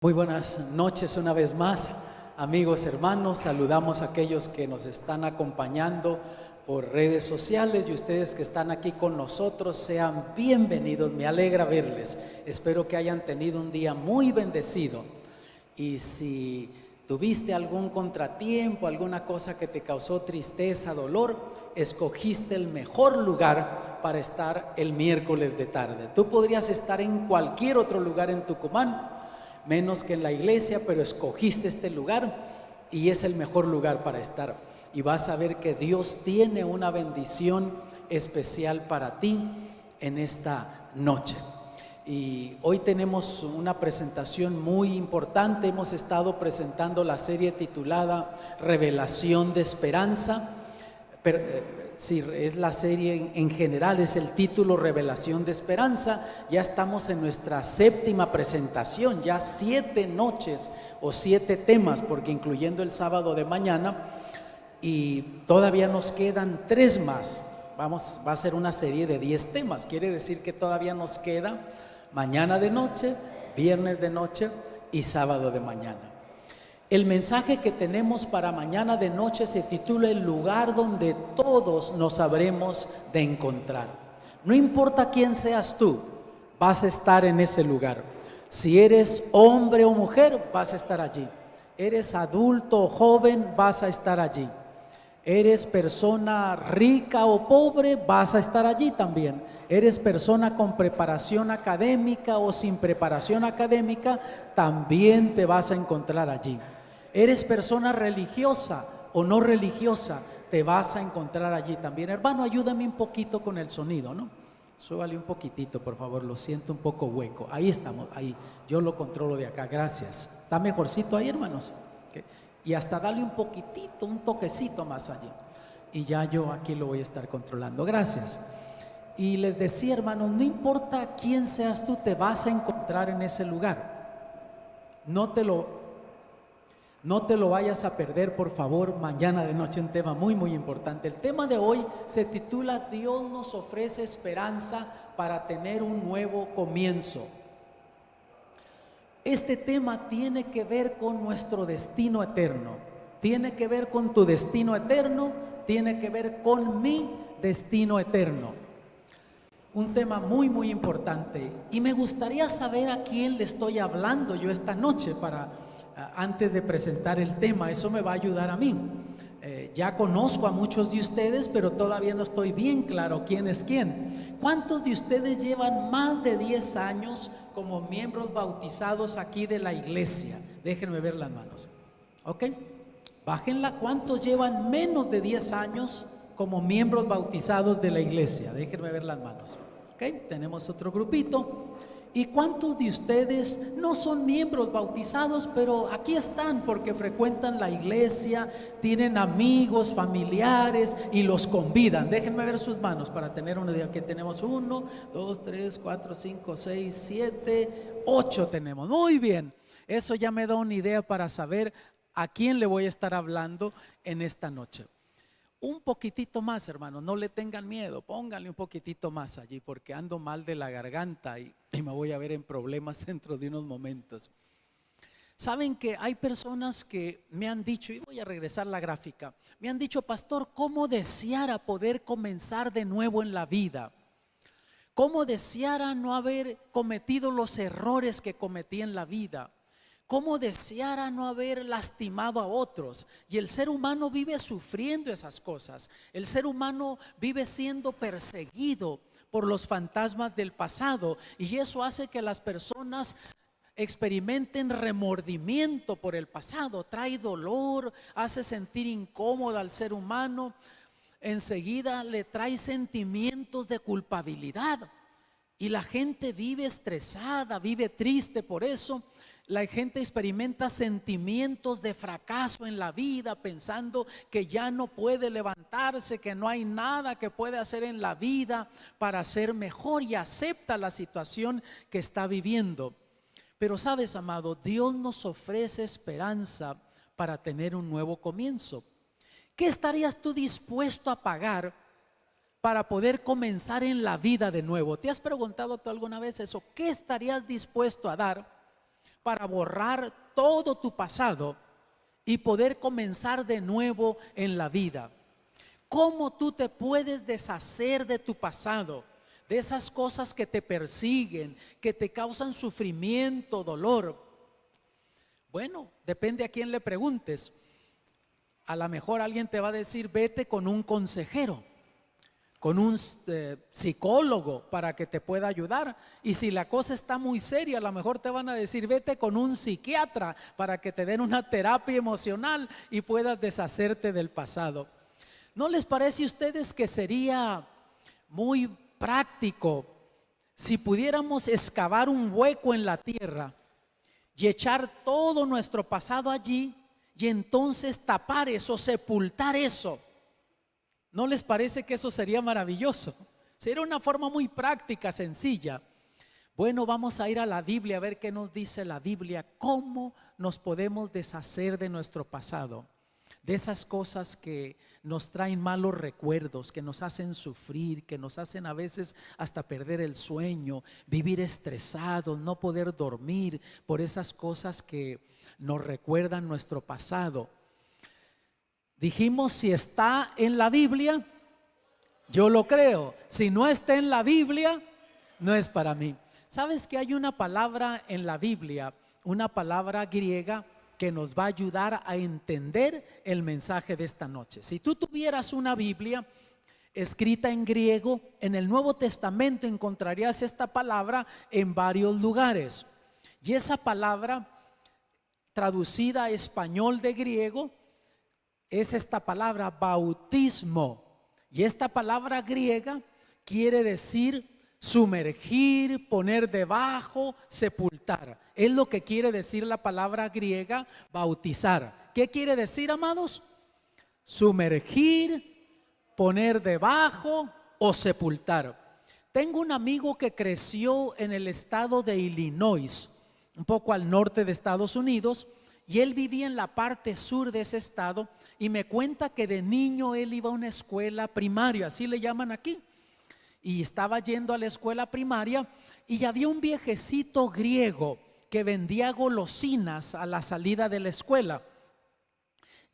Muy buenas noches una vez más, amigos, hermanos. Saludamos a aquellos que nos están acompañando por redes sociales y ustedes que están aquí con nosotros, sean bienvenidos. Me alegra verles. Espero que hayan tenido un día muy bendecido. Y si tuviste algún contratiempo, alguna cosa que te causó tristeza, dolor, escogiste el mejor lugar para estar el miércoles de tarde. Tú podrías estar en cualquier otro lugar en Tucumán, menos que en la iglesia, pero escogiste este lugar y es el mejor lugar para estar. Y vas a ver que Dios tiene una bendición especial para ti en esta noche. Y hoy tenemos una presentación muy importante. Hemos estado presentando la serie titulada Revelación de Esperanza. Sí, es la serie en general, es el título Revelación de Esperanza. Ya estamos en nuestra séptima presentación, ya 7 noches o 7 temas, porque incluyendo el sábado de mañana, y todavía nos quedan 3 más. Va a ser una serie de 10 temas, quiere decir que todavía nos queda mañana de noche, viernes de noche y sábado de mañana. El mensaje que tenemos para mañana de noche se titula El lugar donde todos nos habremos de encontrar. No importa quién seas tú, vas a estar en ese lugar. Si eres hombre o mujer, vas a estar allí. Eres adulto o joven, vas a estar allí. Eres persona rica o pobre, vas a estar allí también. Eres persona con preparación académica o sin preparación académica, también te vas a encontrar allí. Eres persona religiosa o no religiosa, te vas a encontrar allí también. Hermano, ayúdame un poquito con el sonido, ¿no? Súbale un poquitito, por favor, lo siento un poco hueco. Ahí estamos, ahí, yo lo controlo de acá, gracias. ¿Está mejorcito ahí, hermanos? ¿Okay? Y hasta dale un poquitito, un toquecito más allí. Y ya yo aquí lo voy a estar controlando, gracias. Y les decía, hermanos, no importa quién seas tú, te vas a encontrar en ese lugar. No te lo vayas a perder, por favor. Mañana de noche un tema muy importante. El tema de hoy se titula Dios nos ofrece esperanza para tener un nuevo comienzo. Este tema tiene que ver con nuestro destino eterno, tiene que ver con tu destino eterno, tiene que ver con mi destino eterno. Un tema muy importante, y me gustaría saber a quién le estoy hablando yo esta noche antes de presentar el tema. Eso me va a ayudar a mí. Ya conozco a muchos de ustedes, pero todavía no estoy bien claro quién es quién. ¿Cuántos de ustedes llevan más de 10 años como miembros bautizados aquí de la iglesia? Déjenme ver las manos. ¿Ok? Bájenla. ¿Cuántos llevan menos de 10 años como miembros bautizados de la iglesia? Déjenme ver las manos. ¿Ok? Tenemos otro grupito. ¿Y cuántos de ustedes no son miembros bautizados, pero aquí están porque frecuentan la iglesia, tienen amigos, familiares y los convidan? Déjenme ver sus manos para tener una idea. Aquí tenemos 1, 2, 3, 4, 5, 6, 7, 8 tenemos. Muy bien, eso ya me da una idea para saber a quién le voy a estar hablando en esta noche. Un poquitito más, hermano, no le tengan miedo, pónganle un poquitito más allí porque ando mal de la garganta y me voy a ver en problemas dentro de unos momentos. Saben que hay personas que me han dicho, y voy a regresar la gráfica, me han dicho: pastor, ¿cómo deseara poder comenzar de nuevo en la vida? ¿Cómo deseara no haber cometido los errores que cometí en la vida? ¿Cómo deseara no haber lastimado a otros? Y el ser humano vive sufriendo esas cosas. El ser humano vive siendo perseguido por los fantasmas del pasado, y eso hace que las personas experimenten remordimiento por el pasado. Trae dolor, hace sentir incómodo al ser humano. Enseguida le trae sentimientos de culpabilidad, y la gente vive estresada, vive triste por eso. La gente experimenta sentimientos de fracaso en la vida, pensando que ya no puede levantarse, que no hay nada que puede hacer en la vida para ser mejor, y acepta la situación que está viviendo. Pero sabes, amado, Dios nos ofrece esperanza para tener un nuevo comienzo. ¿Qué estarías tú dispuesto a pagar para poder comenzar en la vida de nuevo? ¿Te has preguntado tú alguna vez eso? ¿Qué estarías dispuesto a dar para borrar todo tu pasado y poder comenzar de nuevo en la vida. ¿Cómo tú te puedes deshacer de tu pasado? De esas cosas que te persiguen, que te causan sufrimiento, dolor. Bueno, depende a quién le preguntes. A lo mejor alguien te va a decir, vete con un consejero, con un psicólogo para que te pueda ayudar. Y si la cosa está muy seria, a lo mejor te van a decir, vete con un psiquiatra para que te den una terapia emocional y puedas deshacerte del pasado. ¿No les parece a ustedes que sería muy práctico si pudiéramos excavar un hueco en la tierra y echar todo nuestro pasado allí y entonces tapar eso, sepultar eso? ¿No les parece que eso sería maravilloso? Sería una forma muy práctica, sencilla. Bueno, vamos a ir a la Biblia a ver qué nos dice la Biblia, cómo nos podemos deshacer de nuestro pasado, de esas cosas que nos traen malos recuerdos, que nos hacen sufrir, que nos hacen a veces hasta perder el sueño, vivir estresados, no poder dormir por esas cosas que nos recuerdan nuestro pasado. Dijimos, si está en la Biblia, yo lo creo. Si no está en la Biblia, no es para mí. ¿Sabes que hay una palabra en la Biblia, una palabra griega que nos va a ayudar a entender el mensaje de esta noche? Si tú tuvieras una Biblia escrita en griego, en el Nuevo Testamento encontrarías esta palabra en varios lugares. Y esa palabra, traducida a español de griego, es esta palabra bautismo. Y esta palabra griega quiere decir sumergir, poner debajo, sepultar. Es lo que quiere decir la palabra griega bautizar. ¿Qué quiere decir, amados? Sumergir, poner debajo o sepultar. Tengo un amigo que creció en el estado de Illinois, un poco al norte de Estados Unidos, y él vivía en la parte sur de ese estado, y me cuenta que de niño él iba a una escuela primaria, así le llaman aquí, y estaba yendo a la escuela primaria y había un viejecito griego que vendía golosinas a la salida de la escuela.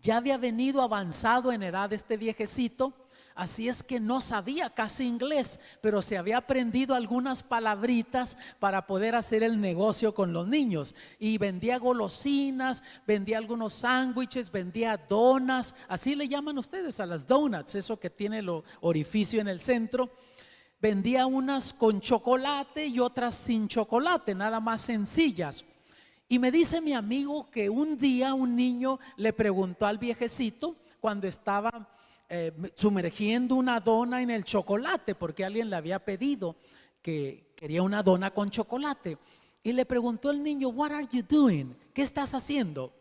Ya había venido avanzado en edad este viejecito, así es que no sabía casi inglés, pero se había aprendido algunas palabritas para poder hacer el negocio con los niños. Y vendía golosinas, vendía algunos sándwiches, vendía donas, así le llaman ustedes a las donuts, eso que tiene el orificio en el centro. Vendía unas con chocolate y otras sin chocolate, nada más sencillas. Y me dice mi amigo que un día un niño le preguntó al viejecito cuando estaba sumergiendo una dona en el chocolate, porque alguien le había pedido que quería una dona con chocolate, y le preguntó el niño, "What are you doing? ¿Qué estás haciendo?"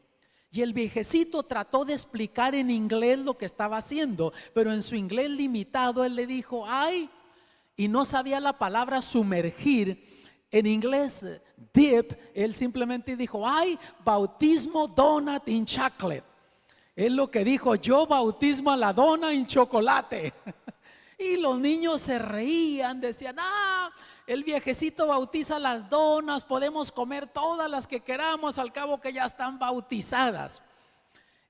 Y el viejecito trató de explicar en inglés lo que estaba haciendo, pero en su inglés limitado él le dijo, "Ay", y no sabía la palabra sumergir. En inglés dip, él simplemente dijo, "Ay, bautismo donut in chocolate". Es lo que dijo, "Yo bautismo a la dona en chocolate". Y los niños se reían, decían, el viejecito bautiza las donas, podemos comer todas las que queramos, al cabo que ya están bautizadas.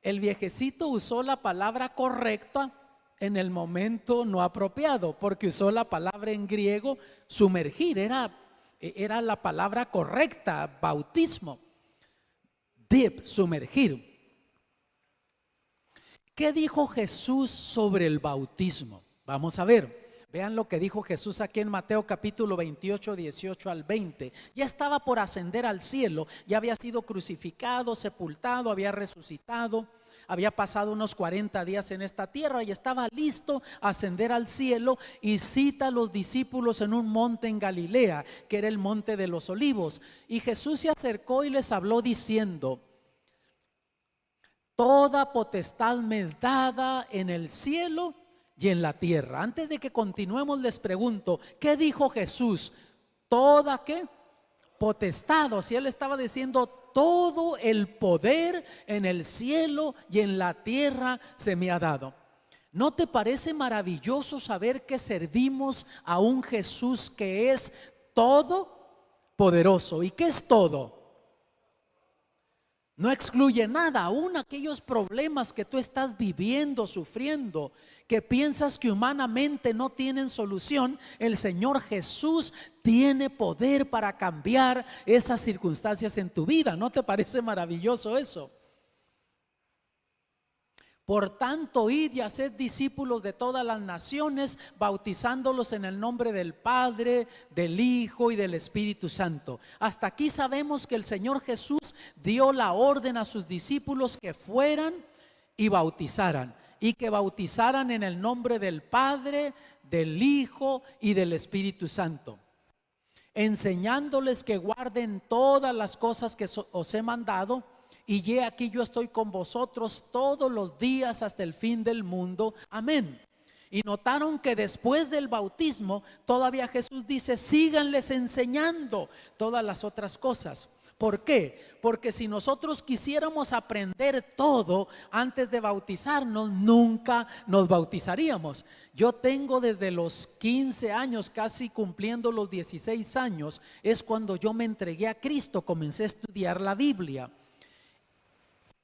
El viejecito usó la palabra correcta en el momento no apropiado, porque usó la palabra en griego sumergir, era la palabra correcta, bautismo, dip, sumergir. ¿Qué dijo Jesús sobre el bautismo? Vamos a ver, vean lo que dijo Jesús aquí en Mateo capítulo 28, 18 al 20. Ya estaba por ascender al cielo, ya había sido crucificado, sepultado, había resucitado, había pasado unos 40 días en esta tierra y estaba listo a ascender al cielo, y cita a los discípulos en un monte en Galilea, que era el monte de los olivos. Y Jesús se acercó y les habló diciendo, "Toda potestad me es dada en el cielo y en la tierra". Antes de que continuemos les pregunto, ¿qué dijo Jesús? ¿Toda qué? Potestad. O sea, él estaba diciendo, todo el poder en el cielo y en la tierra se me ha dado. ¿No te parece maravilloso saber que servimos a un Jesús que es todo poderoso? ¿Y qué es todo? No excluye nada, aún aquellos problemas que tú estás viviendo, sufriendo, que piensas que humanamente no tienen solución. El Señor Jesús tiene poder para cambiar esas circunstancias en tu vida. ¿No te parece maravilloso eso? Por tanto, id y haced discípulos de todas las naciones, bautizándolos en el nombre del Padre, del Hijo y del Espíritu Santo. Hasta aquí sabemos que el Señor Jesús dio la orden a sus discípulos que fueran y bautizaran. Y que bautizaran en el nombre del Padre, del Hijo y del Espíritu Santo, enseñándoles que guarden todas las cosas que os he mandado. Y he aquí yo estoy con vosotros todos los días hasta el fin del mundo. Amén. Y notaron que después del bautismo todavía Jesús dice: síganles enseñando todas las otras cosas. ¿Por qué? Porque si nosotros quisiéramos aprender todo antes de bautizarnos, nunca nos bautizaríamos. Yo tengo desde los 15 años, casi cumpliendo los 16 años, es cuando yo me entregué a Cristo, comencé a estudiar la Biblia.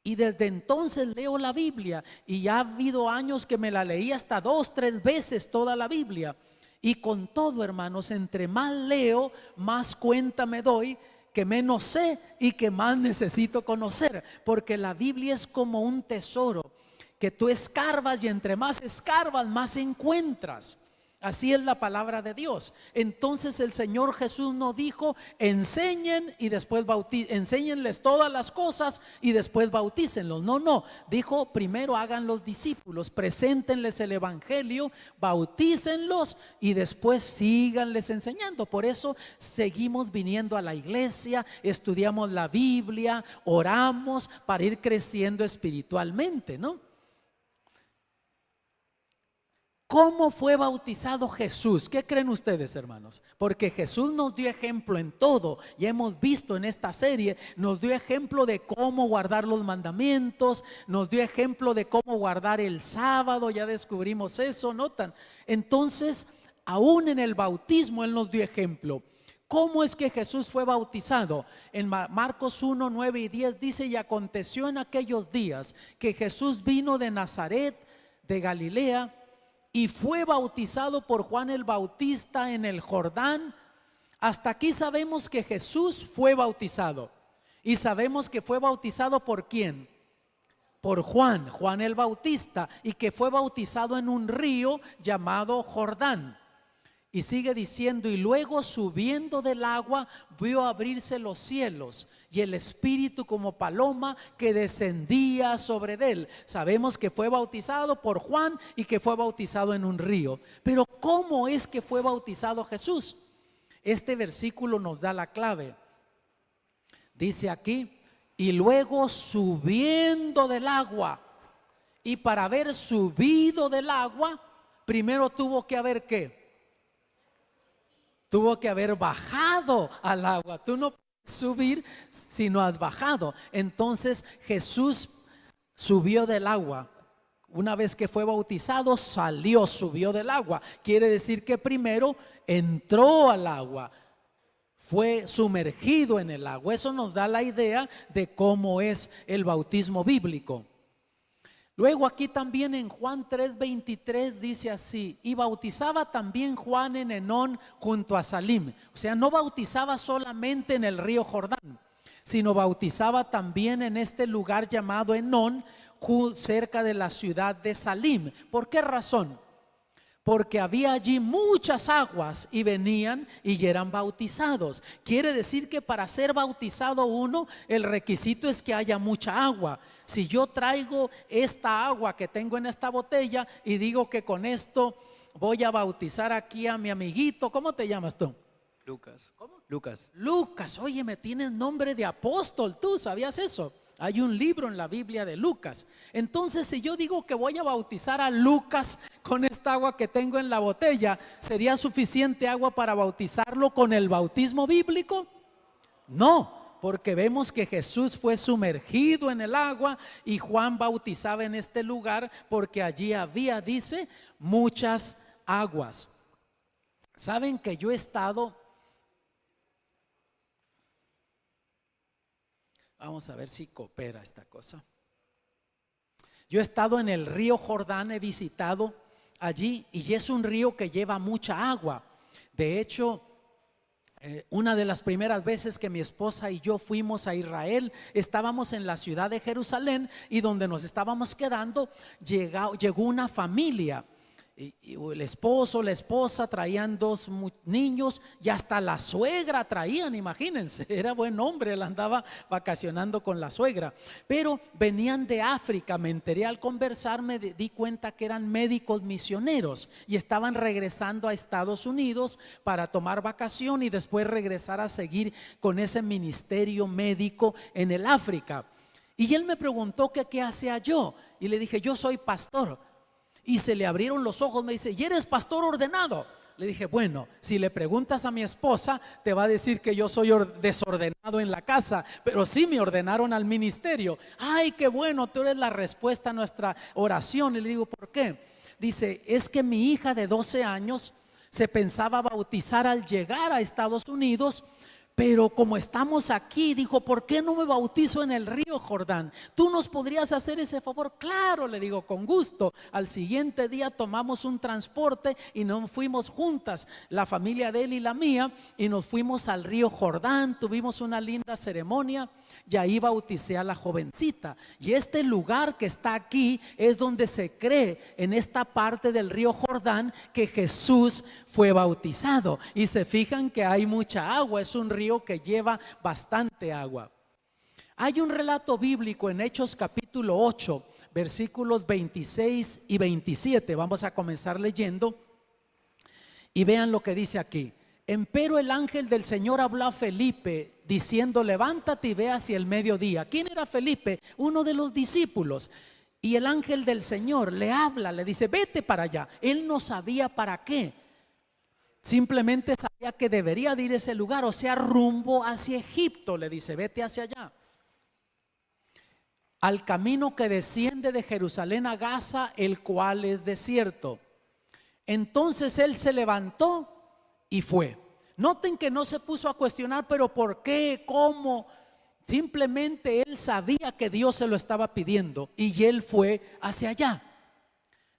Y desde entonces leo la Biblia, y ya ha habido años que me la leí hasta 2, 3 veces toda la Biblia. Y con todo, hermanos, entre más leo, más cuenta me doy que menos sé y que más necesito conocer, porque la Biblia es como un tesoro que tú escarbas, y entre más escarbas, más encuentras. Así es la palabra de Dios. Entonces el Señor Jesús no dijo: enseñen y después enséñenles todas las cosas y después bautícenlos. No, dijo: primero hagan los discípulos, preséntenles el evangelio, bautícenlos y después síganles enseñando. Por eso seguimos viniendo a la iglesia, estudiamos la Biblia, oramos para ir creciendo espiritualmente, ¿no? ¿Cómo fue bautizado Jesús? ¿Qué creen ustedes, hermanos? Porque Jesús nos dio ejemplo en todo. Ya hemos visto en esta serie, nos dio ejemplo de cómo guardar los mandamientos, nos dio ejemplo de cómo guardar el sábado. Ya descubrimos eso, ¿notan? Entonces, aún en el bautismo Él nos dio ejemplo. ¿Cómo es que Jesús fue bautizado? En Marcos 1, 9 y 10 dice: y aconteció en aquellos días que Jesús vino de Nazaret, de Galilea, y fue bautizado por Juan el Bautista en el Jordán. Hasta aquí sabemos que Jesús fue bautizado. Y sabemos que fue bautizado ¿por quién? Por Juan el Bautista, y que fue bautizado en un río llamado Jordán. Y sigue diciendo: y luego subiendo del agua vio abrirse los cielos, y el Espíritu como paloma que descendía sobre él. Sabemos que fue bautizado por Juan y que fue bautizado en un río. Pero ¿cómo es que fue bautizado Jesús? Este versículo nos da la clave. Dice aquí: y luego subiendo del agua. Y para haber subido del agua, primero tuvo que haber ¿qué? Tuvo que haber bajado al agua. Tú no puedes subir si no has bajado. Entonces Jesús subió del agua. Una vez que fue bautizado, subió del agua. Quiere decir que primero entró al agua, fue sumergido en el agua. Eso nos da la idea de cómo es el bautismo bíblico. Luego aquí también en Juan 3:23 dice así: y bautizaba también Juan en Enón junto a Salim. O sea, no bautizaba solamente en el río Jordán, sino bautizaba también en este lugar llamado Enón, cerca de la ciudad de Salim. ¿Por qué razón? Porque había allí muchas aguas y venían y eran bautizados. Quiere decir que para ser bautizado uno, el requisito es que haya mucha agua. Si yo traigo esta agua que tengo en esta botella y digo que con esto voy a bautizar aquí a mi amiguito, ¿cómo te llamas tú? Lucas. ¿Cómo? Lucas. Lucas. Oye, me tienes nombre de apóstol. ¿Tú sabías eso? Hay un libro en la Biblia de Lucas. Entonces, si yo digo que voy a bautizar a Lucas con esta agua que tengo en la botella, ¿sería suficiente agua para bautizarlo con el bautismo bíblico? No, porque vemos que Jesús fue sumergido en el agua y Juan bautizaba en este lugar porque allí había, dice, muchas aguas. ¿Saben que yo he estado Vamos a ver si coopera esta cosa. Yo he estado en el río Jordán, he visitado allí y es un río que lleva mucha agua. De hecho, una de las primeras veces que mi esposa y yo fuimos a Israel, estábamos en la ciudad de Jerusalén y donde nos estábamos quedando llegó una familia. Y el esposo, la esposa traían dos niños y hasta la suegra traían, imagínense, era buen hombre, él andaba vacacionando con la suegra. Pero venían de África, me enteré al conversar, me di cuenta que eran médicos misioneros y estaban regresando a Estados Unidos para tomar vacación y después regresar a seguir con ese ministerio médico en el África. Y él me preguntó que qué hacía yo y le dije, yo soy pastor. Y se le abrieron los ojos, me dice, ¿y eres pastor ordenado? Le dije, bueno, si le preguntas a mi esposa, te va a decir que yo soy desordenado en la casa, pero sí me ordenaron al ministerio. Ay, qué bueno, tú eres la respuesta a nuestra oración. Y le digo, ¿por qué? Dice, es que mi hija de 12 años se pensaba bautizar al llegar a Estados Unidos, pero como estamos aquí, dijo, ¿por qué no me bautizo en el río Jordán? ¿Tú nos podrías hacer ese favor? Claro, le digo, con gusto. Al siguiente día tomamos un transporte y nos fuimos juntas, la familia de él y la mía, y nos fuimos al río Jordán. Tuvimos una linda ceremonia y ahí bauticé a la jovencita. Y este lugar que está aquí es donde se cree, en esta parte del río Jordán, que Jesús fue bautizado. Y se fijan que hay mucha agua, es un río que lleva bastante agua. Hay un relato bíblico en Hechos capítulo 8, versículos 26 y 27. Vamos a comenzar leyendo y vean lo que dice aquí. Empero el ángel del Señor habló a Felipe diciendo, levántate y ve hacia el mediodía. ¿Quién era Felipe? Uno de los discípulos. Y el ángel del Señor le habla, le dice, vete para allá. Él no sabía para qué, simplemente sabía que debería de ir a ese lugar, o sea, rumbo hacia Egipto. Le dice, vete hacia allá, al camino que desciende de Jerusalén a Gaza, el cual es desierto. Entonces él se levantó y fue. Noten que no se puso a cuestionar, pero ¿por qué? ¿Cómo? Simplemente él sabía que Dios se lo estaba pidiendo y él fue hacia allá.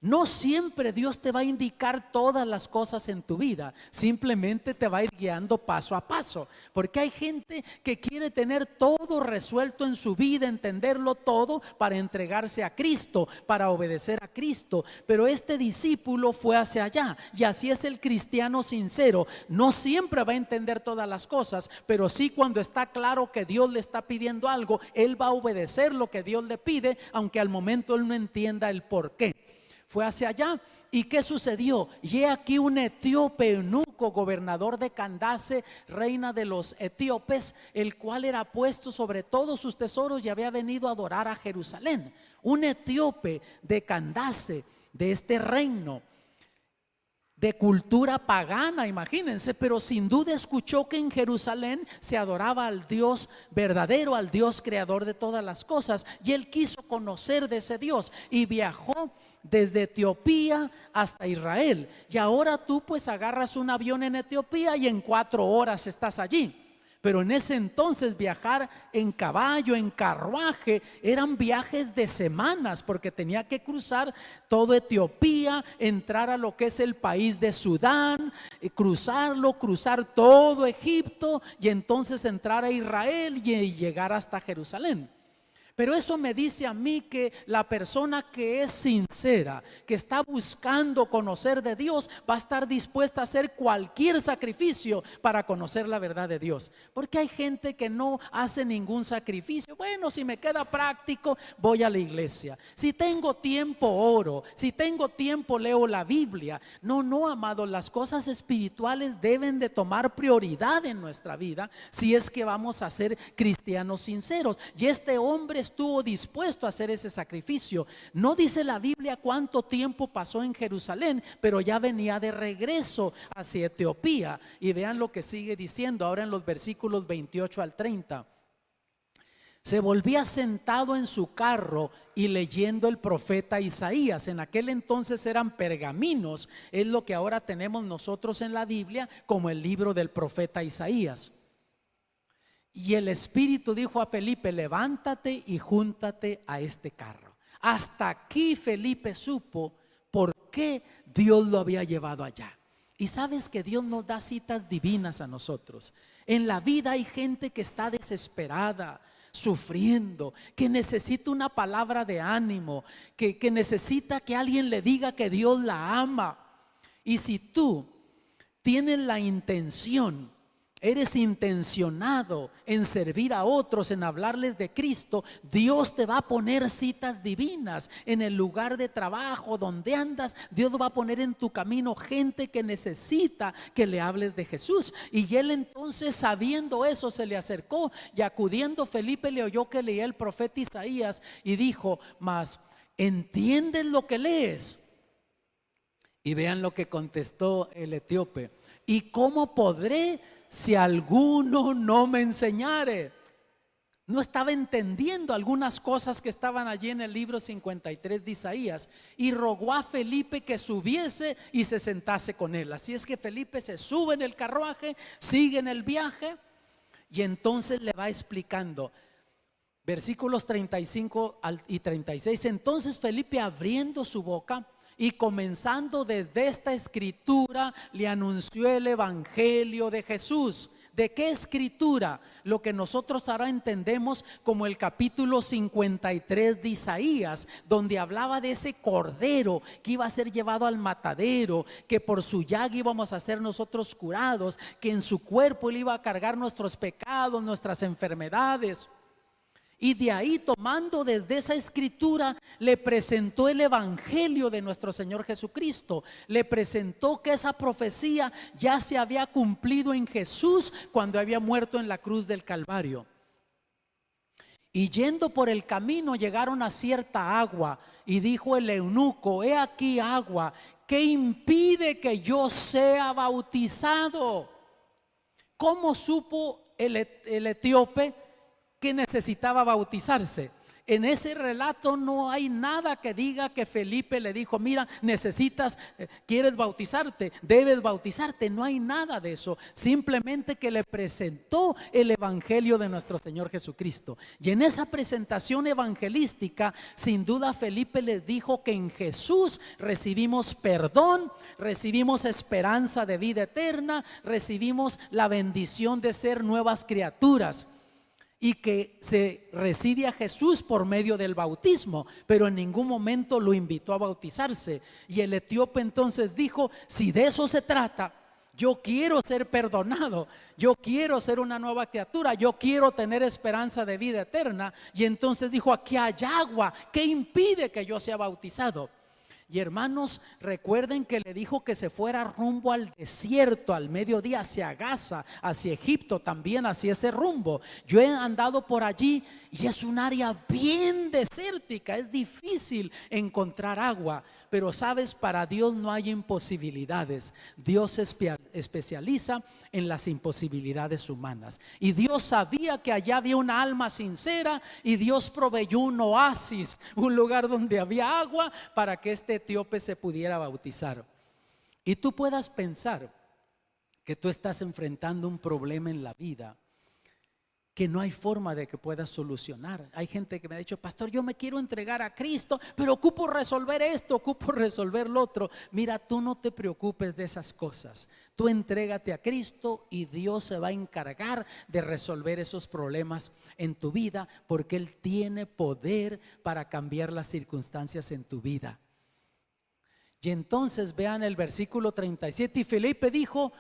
No siempre Dios te va a indicar todas las cosas en tu vida, simplemente te va a ir guiando paso a paso, porque hay gente que quiere tener todo resuelto en su vida, entenderlo todo para entregarse a Cristo, para obedecer a Cristo. Pero este discípulo fue hacia allá, y así es el cristiano sincero. No siempre va a entender todas las cosas, pero sí, cuando está claro que Dios le está pidiendo algo, él va a obedecer lo que Dios le pide, aunque al momento él no entienda el por qué. Fue hacia allá. ¿Y qué sucedió? Y he aquí un etíope eunuco, gobernador de Candace, reina de los etíopes, el cual era puesto sobre todos sus tesoros y había venido a adorar a Jerusalén. Un etíope de Candace, de este reino de cultura pagana, imagínense, pero sin duda escuchó que en Jerusalén se adoraba al Dios verdadero, al Dios creador de todas las cosas, y él quiso conocer de ese Dios y viajó desde Etiopía hasta Israel. Y ahora tú pues agarras un avión en Etiopía y en 4 horas estás allí. Pero en ese entonces viajar en caballo, en carruaje, eran viajes de semanas, porque tenía que cruzar todo Etiopía, entrar a lo que es el país de Sudán, cruzar todo Egipto y entonces entrar a Israel y llegar hasta Jerusalén. Pero eso me dice a mí que la persona que es sincera, que está buscando conocer de Dios, va a estar dispuesta a hacer cualquier sacrificio para conocer la verdad de Dios. Porque hay gente que no hace ningún sacrificio. Bueno, si me queda práctico, voy a la iglesia. Si tengo tiempo, oro. Si tengo tiempo, leo la Biblia. No, amados, las cosas espirituales deben de tomar prioridad en nuestra vida si es que vamos a ser cristianos sinceros. Y este hombre estuvo dispuesto a hacer ese sacrificio. No dice la Biblia cuánto tiempo pasó en Jerusalén, pero ya venía de regreso hacia Etiopía. Y vean lo que sigue diciendo ahora en los versículos 28 al 30. Se volvía sentado en su carro y leyendo el profeta Isaías. En aquel entonces eran pergaminos, es lo que ahora tenemos nosotros en la Biblia como el libro del profeta Isaías. Y el Espíritu dijo a Felipe: levántate y júntate a este carro. Hasta aquí Felipe supo por qué Dios lo había llevado allá. Y sabes que Dios nos da citas divinas a nosotros. En la vida hay gente que está desesperada, sufriendo, que necesita una palabra de ánimo, que necesita que alguien le diga que Dios la ama. Y si tú tienes la intención, eres intencionado en servir a otros, en hablarles de Cristo, Dios te va a poner citas divinas en el lugar de trabajo donde andas. Dios va a poner en tu camino gente que necesita que le hables de Jesús. Y él entonces, sabiendo eso, se le acercó, y acudiendo Felipe le oyó que leía el profeta Isaías y dijo: mas ¿entiendes lo que lees? Y vean lo que contestó el etíope: ¿y cómo podré si alguno no me enseñare? No estaba entendiendo algunas cosas que estaban allí en el libro 53 de Isaías, y rogó a Felipe que subiese y se sentase con él. Así es que Felipe se sube en el carruaje, sigue en el viaje, y entonces le va explicando. Versículos 35 y 36. Entonces Felipe, abriendo su boca y comenzando desde esta escritura, le anunció el evangelio de Jesús. ¿De qué escritura? Lo que nosotros ahora entendemos como el capítulo 53 de Isaías, donde hablaba de ese cordero que iba a ser llevado al matadero, que por su llaga íbamos a ser nosotros curados, que en su cuerpo él iba a cargar nuestros pecados, nuestras enfermedades. Y de ahí, tomando desde esa escritura, le presentó el evangelio de nuestro Señor Jesucristo. Le presentó que esa profecía ya se había cumplido en Jesús cuando había muerto en la cruz del Calvario. Y yendo por el camino llegaron a cierta agua, y dijo el eunuco: he aquí agua, ¿qué impide que yo sea bautizado? ¿Cómo supo el etíope que necesitaba bautizarse? En ese relato no hay nada que diga que Felipe le dijo: mira, quieres bautizarte, debes bautizarte. No hay nada de eso. Simplemente que le presentó el evangelio de nuestro Señor Jesucristo. Y en esa presentación evangelística, sin duda Felipe le dijo que en Jesús recibimos perdón, recibimos esperanza de vida eterna, recibimos la bendición de ser nuevas criaturas, y que se recibe a Jesús por medio del bautismo, pero en ningún momento lo invitó a bautizarse. Y el etíope entonces dijo: si de eso se trata, yo quiero ser perdonado, yo quiero ser una nueva criatura, yo quiero tener esperanza de vida eterna. Y entonces dijo: aquí hay agua, ¿qué impide que yo sea bautizado? Y hermanos, recuerden que le dijo que se fuera rumbo al desierto, al mediodía, hacia Gaza, hacia Egipto, también hacia ese rumbo. Yo he andado por allí y es un área bien desértica, es difícil encontrar agua. Pero sabes, para Dios no hay imposibilidades. Dios se especializa en las imposibilidades humanas. Y Dios sabía que allá había una alma sincera, y Dios proveyó un oasis, un lugar donde había agua para que este etíope se pudiera bautizar. Y tú puedas pensar que tú estás enfrentando un problema en la vida que no hay forma de que puedas solucionar. Hay gente que me ha dicho: pastor, yo me quiero entregar a Cristo, pero ocupo resolver esto, ocupo resolver lo otro. Mira, tú no te preocupes de esas cosas. Tú entrégate a Cristo y Dios se va a encargar de resolver esos problemas en tu vida, porque Él tiene poder para cambiar las circunstancias en tu vida. Y entonces vean el versículo 37. Y Felipe dijo: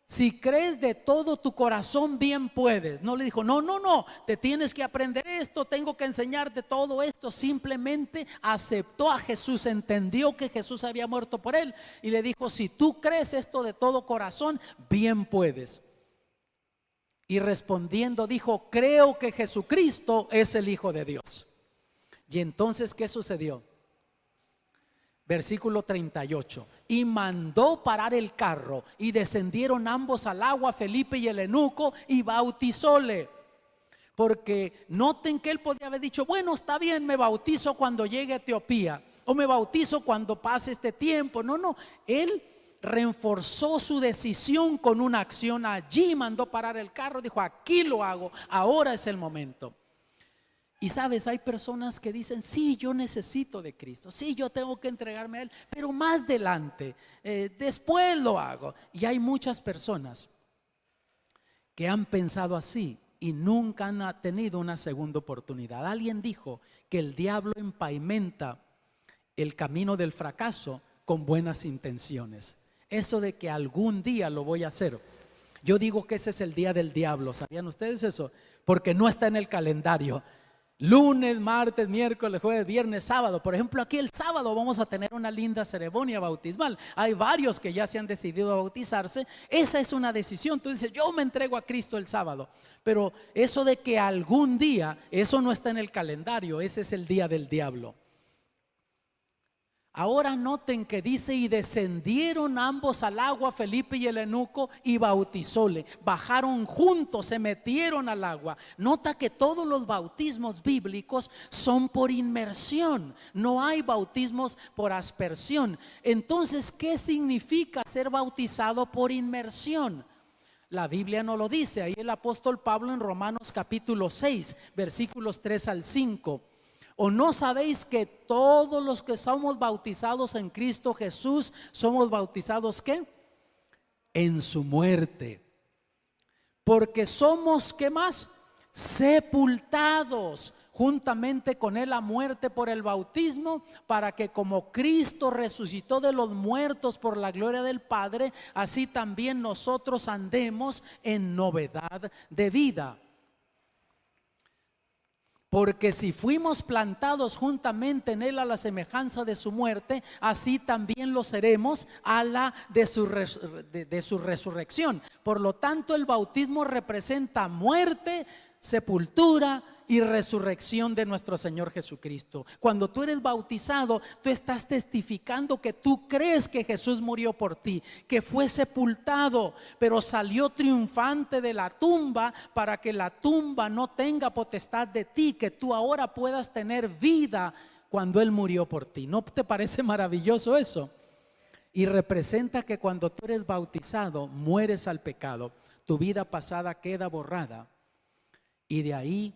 si crees de todo tu corazón, bien puedes. No le dijo: no, te tienes que aprender esto, tengo que enseñarte todo esto. Simplemente aceptó a Jesús, entendió que Jesús había muerto por él, y le dijo: si tú crees esto de todo corazón, bien puedes. Y respondiendo dijo: creo que Jesucristo es el Hijo de Dios. Y entonces, ¿qué sucedió? Versículo 38. Y mandó parar el carro, y descendieron ambos al agua, Felipe y el eunuco, y bautizóle. Porque noten que él podía haber dicho: bueno, está bien, me bautizo cuando llegue a Etiopía, o me bautizo cuando pase este tiempo. No, él reforzó su decisión con una acción allí, mandó parar el carro, dijo: aquí lo hago, ahora es el momento. Y sabes, hay personas que dicen: sí, yo necesito de Cristo, sí, yo tengo que entregarme a Él, pero más adelante, después lo hago. Y hay muchas personas que han pensado así y nunca han tenido una segunda oportunidad. Alguien dijo que el diablo empavimenta el camino del fracaso con buenas intenciones. Eso de que algún día lo voy a hacer, yo digo que ese es el día del diablo. ¿Sabían ustedes eso? Porque no está en el calendario. Lunes, martes, miércoles, jueves, viernes, sábado. Por ejemplo, aquí el sábado vamos a tener una linda ceremonia bautismal. Hay varios que ya se han decidido a bautizarse. Esa es una decisión. Tú dices: yo me entrego a Cristo el sábado. Pero eso de que algún día, eso no está en el calendario. Ese es el día del diablo. Ahora noten que dice: y descendieron ambos al agua, Felipe y el eunuco, y bautizóle. Bajaron juntos, se metieron al agua. Nota que todos los bautismos bíblicos son por inmersión. No hay bautismos por aspersión. Entonces, ¿qué significa ser bautizado por inmersión? La Biblia no lo dice. Ahí el apóstol Pablo en Romanos capítulo 6, versículos 3 al 5. ¿O no sabéis que todos los que somos bautizados en Cristo Jesús somos bautizados ¿qué? En su muerte. Porque somos ¿qué más? Sepultados juntamente con Él a muerte por el bautismo, para que como Cristo resucitó de los muertos por la gloria del Padre, así también nosotros andemos en novedad de vida. Porque si fuimos plantados juntamente en Él a la semejanza de su muerte, así también lo seremos a la de su resurrección. Por lo tanto, el bautismo representa muerte, sepultura y resurrección de nuestro Señor Jesucristo. Cuando tú eres bautizado, tú estás testificando que tú crees que Jesús murió por ti, que fue sepultado, pero salió triunfante de la tumba, para que la tumba no tenga potestad de ti, que tú ahora puedas tener vida cuando Él murió por ti. ¿No te parece maravilloso eso? Y representa que cuando tú eres bautizado, mueres al pecado, tu vida pasada queda borrada, y de ahí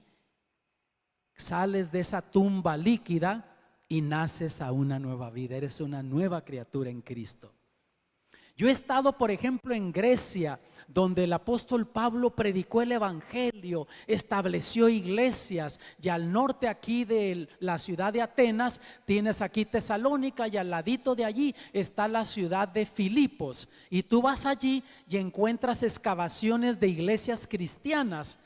sales de esa tumba líquida y naces a una nueva vida. Eres una nueva criatura en Cristo. Yo he estado, por ejemplo, en Grecia, donde el apóstol Pablo predicó el evangelio, estableció iglesias. Y al norte aquí de la ciudad de Atenas tienes aquí Tesalónica, y al ladito de allí está la ciudad de Filipos. Y tú vas allí y encuentras excavaciones de iglesias cristianas,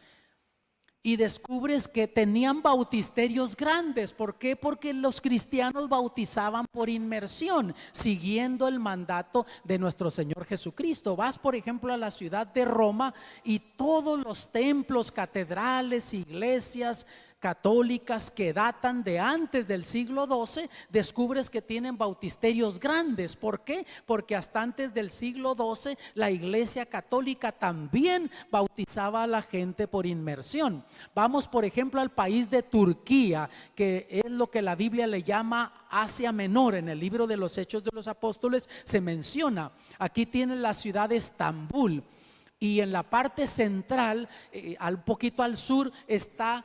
y descubres que tenían bautisterios grandes. ¿Por qué? Porque los cristianos bautizaban por inmersión, siguiendo el mandato de nuestro Señor Jesucristo. Vas, por ejemplo, a la ciudad de Roma, y todos los templos, catedrales, iglesias católicas que datan de antes del siglo XII, descubres que tienen bautisterios grandes. ¿Por qué? Porque hasta antes del siglo XII la iglesia católica también bautizaba a la gente por inmersión. Vamos, por ejemplo, al país de Turquía, que es lo que la Biblia le llama Asia Menor. En el libro de los Hechos de los Apóstoles se menciona. Aquí tiene la ciudad de Estambul, y en la parte central, un poquito al sur, está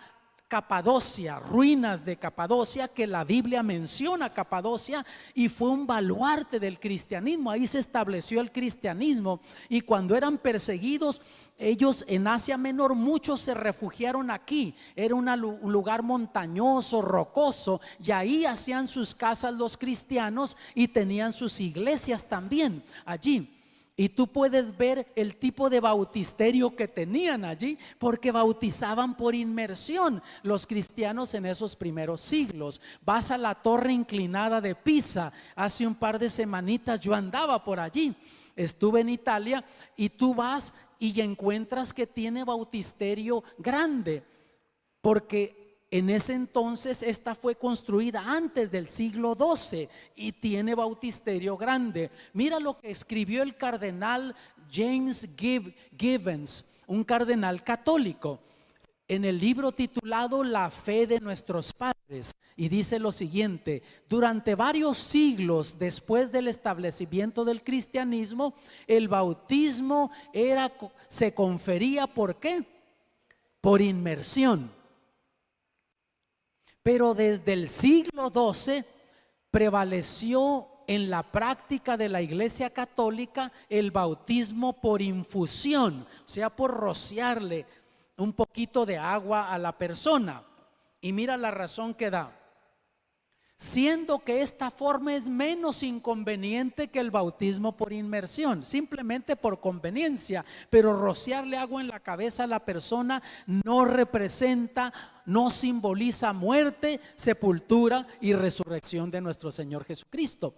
Capadocia, ruinas de Capadocia, que la Biblia menciona Capadocia, y fue un baluarte del cristianismo. Ahí se estableció el cristianismo, y cuando eran perseguidos ellos en Asia Menor, muchos se refugiaron aquí. Era un lugar montañoso, rocoso, y ahí hacían sus casas los cristianos, y tenían sus iglesias también allí. Y tú puedes ver el tipo de bautisterio que tenían allí, porque bautizaban por inmersión los cristianos en esos primeros siglos. Vas a la torre inclinada de Pisa. Hace un par de semanitas yo andaba por allí, estuve en Italia, y tú vas y encuentras que tiene bautisterio grande, porque en ese entonces esta fue construida antes del siglo XII y tiene bautisterio grande. Mira lo que escribió el cardenal James Gibbons, un cardenal católico. en el libro titulado La fe de nuestros padres, y dice lo siguiente: durante varios siglos después del establecimiento del cristianismo, el bautismo se confería, ¿por qué? Por inmersión. Pero desde el siglo XII prevaleció en la práctica de la Iglesia Católica el bautismo por infusión, o sea, por rociarle un poquito de agua a la persona. Y mira la razón que da: siendo que esta forma es menos inconveniente que el bautismo por inmersión, simplemente por conveniencia, pero rociarle agua en la cabeza a la persona no representa, no simboliza muerte, sepultura y resurrección de nuestro Señor Jesucristo.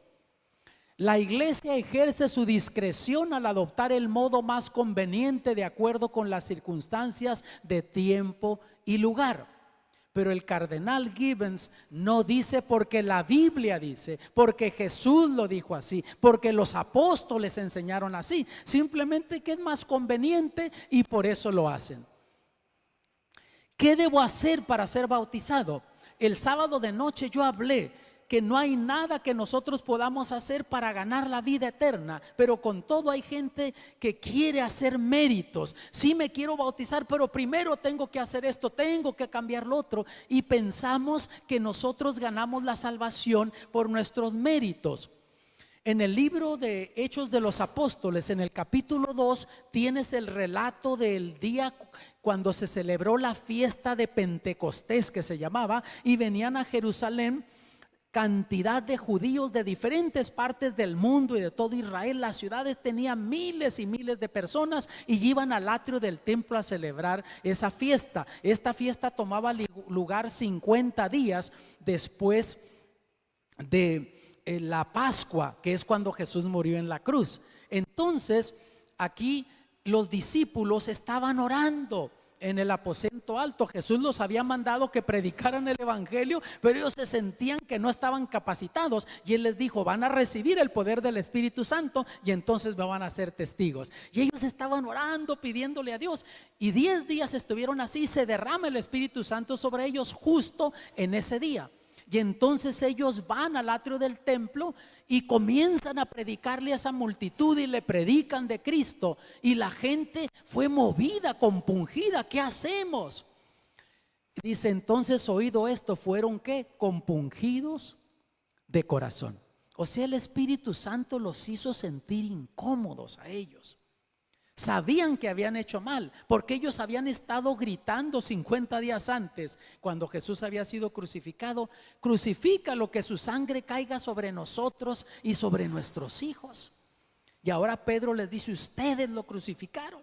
La iglesia ejerce su discreción al adoptar el modo más conveniente de acuerdo con las circunstancias de tiempo y lugar. Pero el cardenal Gibbons no dice porque la Biblia dice, porque Jesús lo dijo así, porque los apóstoles enseñaron así. Simplemente que es más conveniente y por eso lo hacen. ¿Qué debo hacer para ser bautizado? El sábado de noche yo hablé que no hay nada que nosotros podamos hacer para ganar la vida eterna, pero con todo hay gente que quiere hacer méritos. Sí, me quiero bautizar, pero primero tengo que hacer esto, tengo que cambiar lo otro, y pensamos que nosotros ganamos la salvación por nuestros méritos. En el libro de Hechos de los Apóstoles, en el capítulo 2, tienes el relato del día cuando se celebró la fiesta de Pentecostés, que se llamaba, y venían a Jerusalén cantidad de judíos de diferentes partes del mundo y de todo Israel. Las ciudades tenían miles y miles de personas y iban al atrio del templo a celebrar esa fiesta. Esta fiesta tomaba lugar 50 días después de la Pascua, que es cuando Jesús murió en la cruz. Entonces aquí los discípulos estaban orando en el aposento alto. Jesús los había mandado que predicaran el evangelio, pero ellos se sentían que no estaban capacitados, y Él les dijo: van a recibir el poder del Espíritu Santo y entonces me van a ser testigos. Y ellos estaban orando, pidiéndole a Dios, y 10 días estuvieron así. Se derrama el Espíritu Santo sobre ellos justo en ese día. Y entonces ellos van al atrio del templo y comienzan a predicarle a esa multitud, y le predican de Cristo. Y la gente fue movida, compungida. ¿Qué hacemos? Dice: entonces, oído esto, fueron ¿qué? Compungidos de corazón. O sea, el Espíritu Santo los hizo sentir incómodos a ellos. Sabían que habían hecho mal, porque ellos habían estado gritando 50 días antes, cuando Jesús había sido crucificado: crucifícalo, que su sangre caiga sobre nosotros y sobre nuestros hijos. Y ahora Pedro les dice: ustedes lo crucificaron.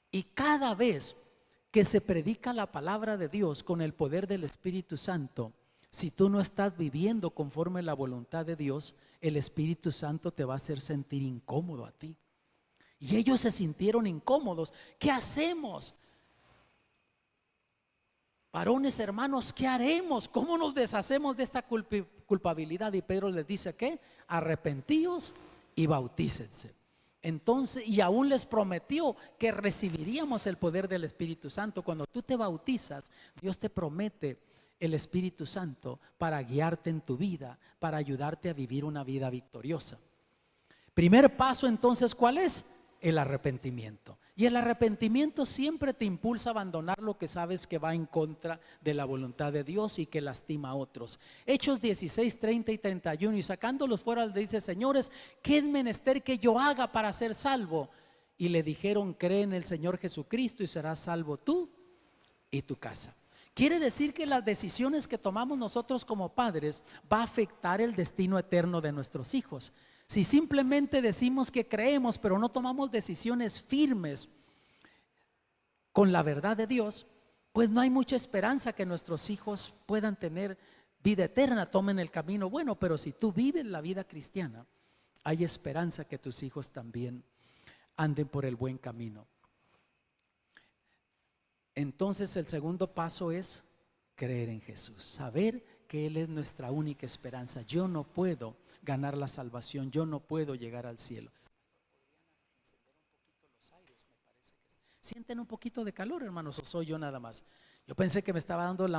Y cada vez que se predica la palabra de Dios con el poder del Espíritu Santo, si tú no estás viviendo conforme a la voluntad de Dios, el Espíritu Santo te va a hacer sentir incómodo a ti. Y ellos se sintieron incómodos. ¿Qué hacemos? Varones, hermanos, ¿qué haremos? ¿Cómo nos deshacemos de esta culpabilidad? Y Pedro les dice ¿qué? Arrepentíos y bautícense. Entonces, y aún les prometió que recibiríamos el poder del Espíritu Santo. Cuando tú te bautizas, Dios te promete el Espíritu Santo para guiarte en tu vida, para ayudarte a vivir una vida victoriosa. Primer paso, entonces, ¿cuál es? El arrepentimiento. Y el arrepentimiento siempre te impulsa a abandonar lo que sabes que va en contra de la voluntad de Dios y que lastima a otros. Hechos 16, 30 y 31. Y sacándolos fuera, le dice: señores, ¿qué es menester que yo haga para ser salvo? Y le dijeron: cree en el Señor Jesucristo y serás salvo tú y tu casa. Quiere decir que las decisiones que tomamos nosotros como padres va a afectar el destino eterno de nuestros hijos. Si simplemente decimos que creemos, pero no tomamos decisiones firmes con la verdad de Dios, pues no hay mucha esperanza que nuestros hijos puedan tener vida eterna, tomen el camino bueno. Pero si tú vives la vida cristiana, hay esperanza que tus hijos también anden por el buen camino. Entonces el segundo paso es creer en Jesús, saber que Él es nuestra única esperanza. Yo no puedo ganar la salvación, yo no puedo llegar al cielo. ¿Sienten un poquito de calor, hermanos, o soy yo nada más? Yo pensé que me estaba dando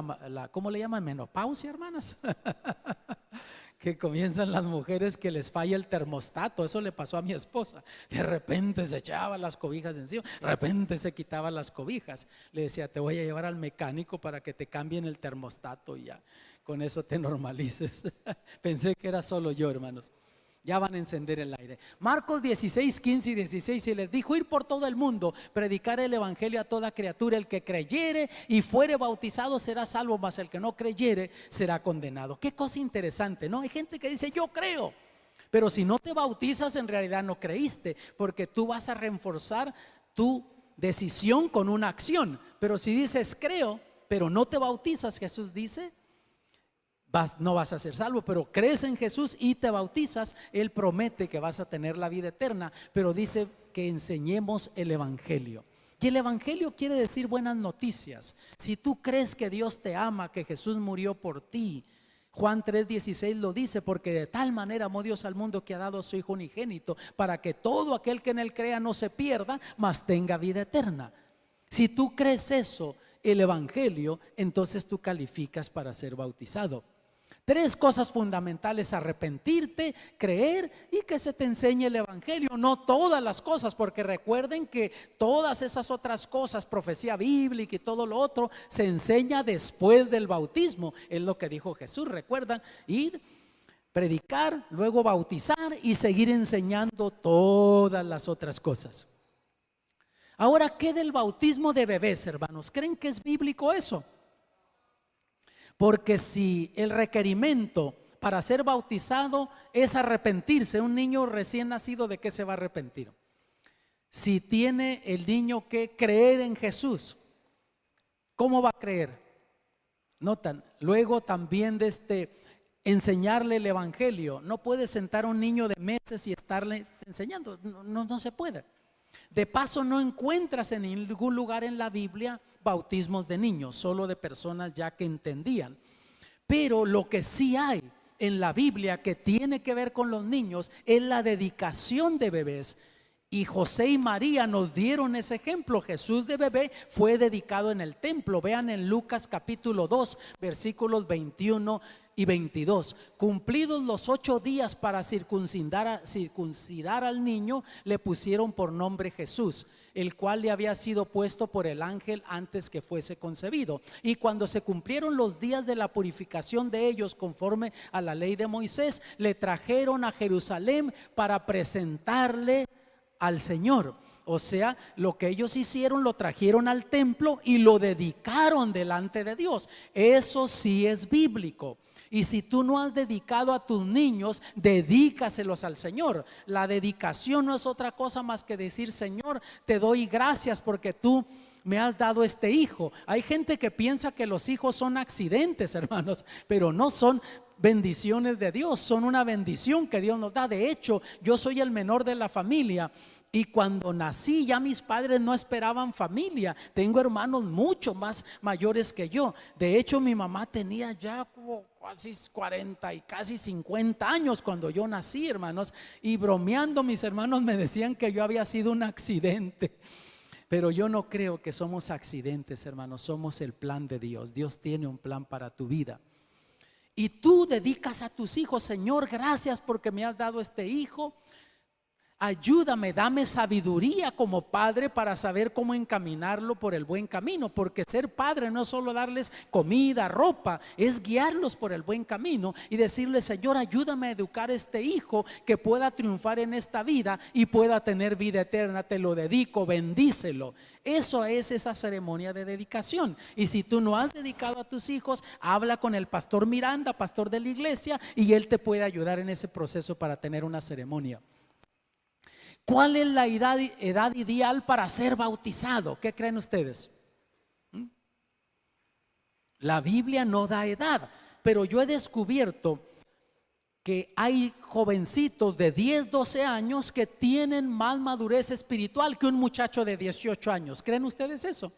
¿cómo le llaman? Menopausia, hermanas. Que comienzan las mujeres que les falla el termostato. Eso le pasó a mi esposa. De repente se echaba las cobijas encima, de repente se quitaba las cobijas. Le decía, te voy a llevar al mecánico para que te cambien el termostato y ya con eso te normalices. Pensé que era solo yo, hermanos. Ya van a encender el aire. Marcos 16, 15 y 16. Y les dijo: ir por todo el mundo, predicar el evangelio a toda criatura. El que creyere y fuere bautizado será salvo, mas el que no creyere será condenado. Qué cosa interesante, ¿no? Hay gente que dice: yo creo, pero si no te bautizas, en realidad no creíste, porque tú vas a reforzar tu decisión con una acción. Pero si dices creo, pero no te bautizas, Jesús dice, no vas a ser salvo. Pero crees en Jesús y te bautizas, Él promete que vas a tener la vida eterna. Pero dice que enseñemos el evangelio. Y el evangelio quiere decir buenas noticias. Si tú crees que Dios te ama, que Jesús murió por ti, Juan 3:16 lo dice: porque de tal manera amó Dios al mundo que ha dado a su Hijo unigénito, para que todo aquel que en Él crea no se pierda, mas tenga vida eterna. Si tú crees eso, el evangelio, entonces tú calificas para ser bautizado. 3 cosas fundamentales: arrepentirte, creer y que se te enseñe el evangelio. No todas las cosas, porque recuerden que todas esas otras cosas, profecía bíblica y todo lo otro, se enseña después del bautismo. Es lo que dijo Jesús, recuerdan: ir, predicar, luego bautizar y seguir enseñando todas las otras cosas. Ahora, ¿qué del bautismo de bebés, hermanos? ¿Creen que es bíblico eso? Porque si el requerimiento para ser bautizado es arrepentirse, un niño recién nacido, ¿de qué se va a arrepentir? Si tiene el niño que creer en Jesús, ¿cómo va a creer? Notan, luego también enseñarle el evangelio. No puede sentar a un niño de meses y estarle enseñando, no se puede. De paso, no encuentras en ningún lugar en la Biblia bautismos de niños, solo de personas ya que entendían. Pero lo que sí hay en la Biblia que tiene que ver con los niños es la dedicación de bebés. Y José y María nos dieron ese ejemplo. Jesús de bebé fue dedicado en el templo. Vean en Lucas capítulo 2, versículos 21 y 22. Cumplidos los 8 días para circuncidar al niño, le pusieron por nombre Jesús, el cual le había sido puesto por el ángel antes que fuese concebido. Y cuando se cumplieron los días de la purificación de ellos conforme a la ley de Moisés, le trajeron a Jerusalén para presentarle al Señor. O sea, lo que ellos hicieron, lo trajeron al templo y lo dedicaron delante de Dios. Eso sí es bíblico. Y si tú no has dedicado a tus niños, dedícaselos al Señor. La dedicación no es otra cosa más que decir: Señor, te doy gracias porque tú me has dado este hijo. Hay gente que piensa que los hijos son accidentes, hermanos, pero no son bendiciones de Dios, son una bendición que Dios nos da. De hecho, yo soy el menor de la familia y cuando nací ya mis padres no esperaban familia. Tengo hermanos mucho más mayores que yo. De hecho, mi mamá tenía ya como casi 40 y casi 50 años cuando yo nací, hermanos, y bromeando mis hermanos me decían que yo había sido un accidente. Pero yo no creo que somos accidentes, hermanos, somos el plan de Dios. Dios tiene un plan para tu vida. Y tú dedicas a tus hijos: Señor, gracias porque me has dado este hijo. Ayúdame, dame sabiduría como padre para saber cómo encaminarlo por el buen camino. Porque ser padre no es solo darles comida, ropa, es guiarlos por el buen camino y decirles: Señor, ayúdame a educar a este hijo que pueda triunfar en esta vida y pueda tener vida eterna. Te lo dedico, bendícelo. Eso es esa ceremonia de dedicación. Y si tú no has dedicado a tus hijos, habla con el pastor Miranda, pastor de la iglesia, y él te puede ayudar en ese proceso para tener una ceremonia. ¿Cuál es la edad ideal para ser bautizado? ¿Qué creen ustedes? La Biblia no da edad, pero yo he descubierto que hay jovencitos de 10, 12 años que tienen más madurez espiritual que un muchacho de 18 años. ¿Creen ustedes eso?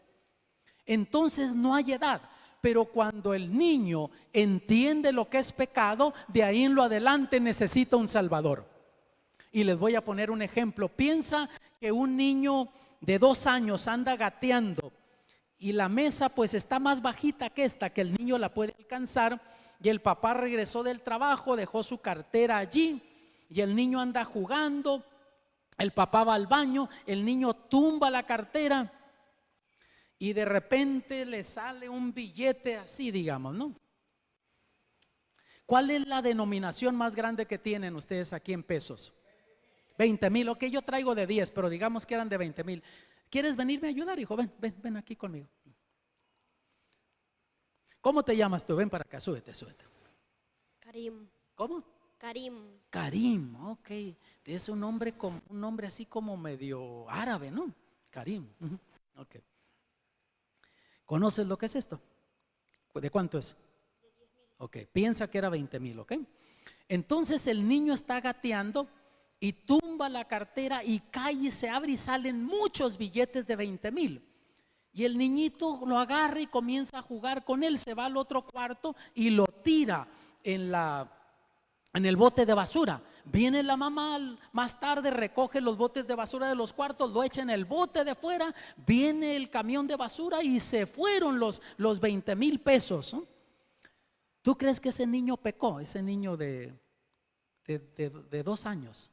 Entonces no hay edad. Pero cuando el niño entiende lo que es pecado, de ahí en lo adelante necesita un salvador. Y les voy a poner un ejemplo. Piensa que un niño de 2 años anda gateando y la mesa pues está más bajita que esta, que el niño la puede alcanzar, y el papá regresó del trabajo, dejó su cartera allí y el niño anda jugando, el papá va al baño, el niño tumba la cartera y de repente le sale un billete así, digamos, ¿no? ¿Cuál es la denominación más grande que tienen ustedes aquí en pesos? 20,000. Ok, yo traigo de 10, pero digamos que eran de 20,000. ¿Quieres venirme a ayudar, hijo? Ven aquí conmigo. ¿Cómo te llamas tú? Ven para acá, súbete. Karim. ¿Cómo? Karim. Ok. Es un nombre así como medio árabe, ¿no? Karim. Ok. ¿Conoces lo que es esto? ¿De cuánto es? De 10,000. Ok, piensa que era 20,000, ok. Entonces el niño está gateando y tumba la cartera y cae y se abre y salen muchos billetes de 20,000. Y el niñito lo agarra y comienza a jugar con él, se va al otro cuarto y lo tira en el bote de basura. Viene la mamá más tarde, recoge los botes de basura de los cuartos, lo echa en el bote de fuera, viene el camión de basura y se fueron los 20,000 pesos, ¿no? ¿Tú crees que ese niño pecó? Ese niño de 2 años,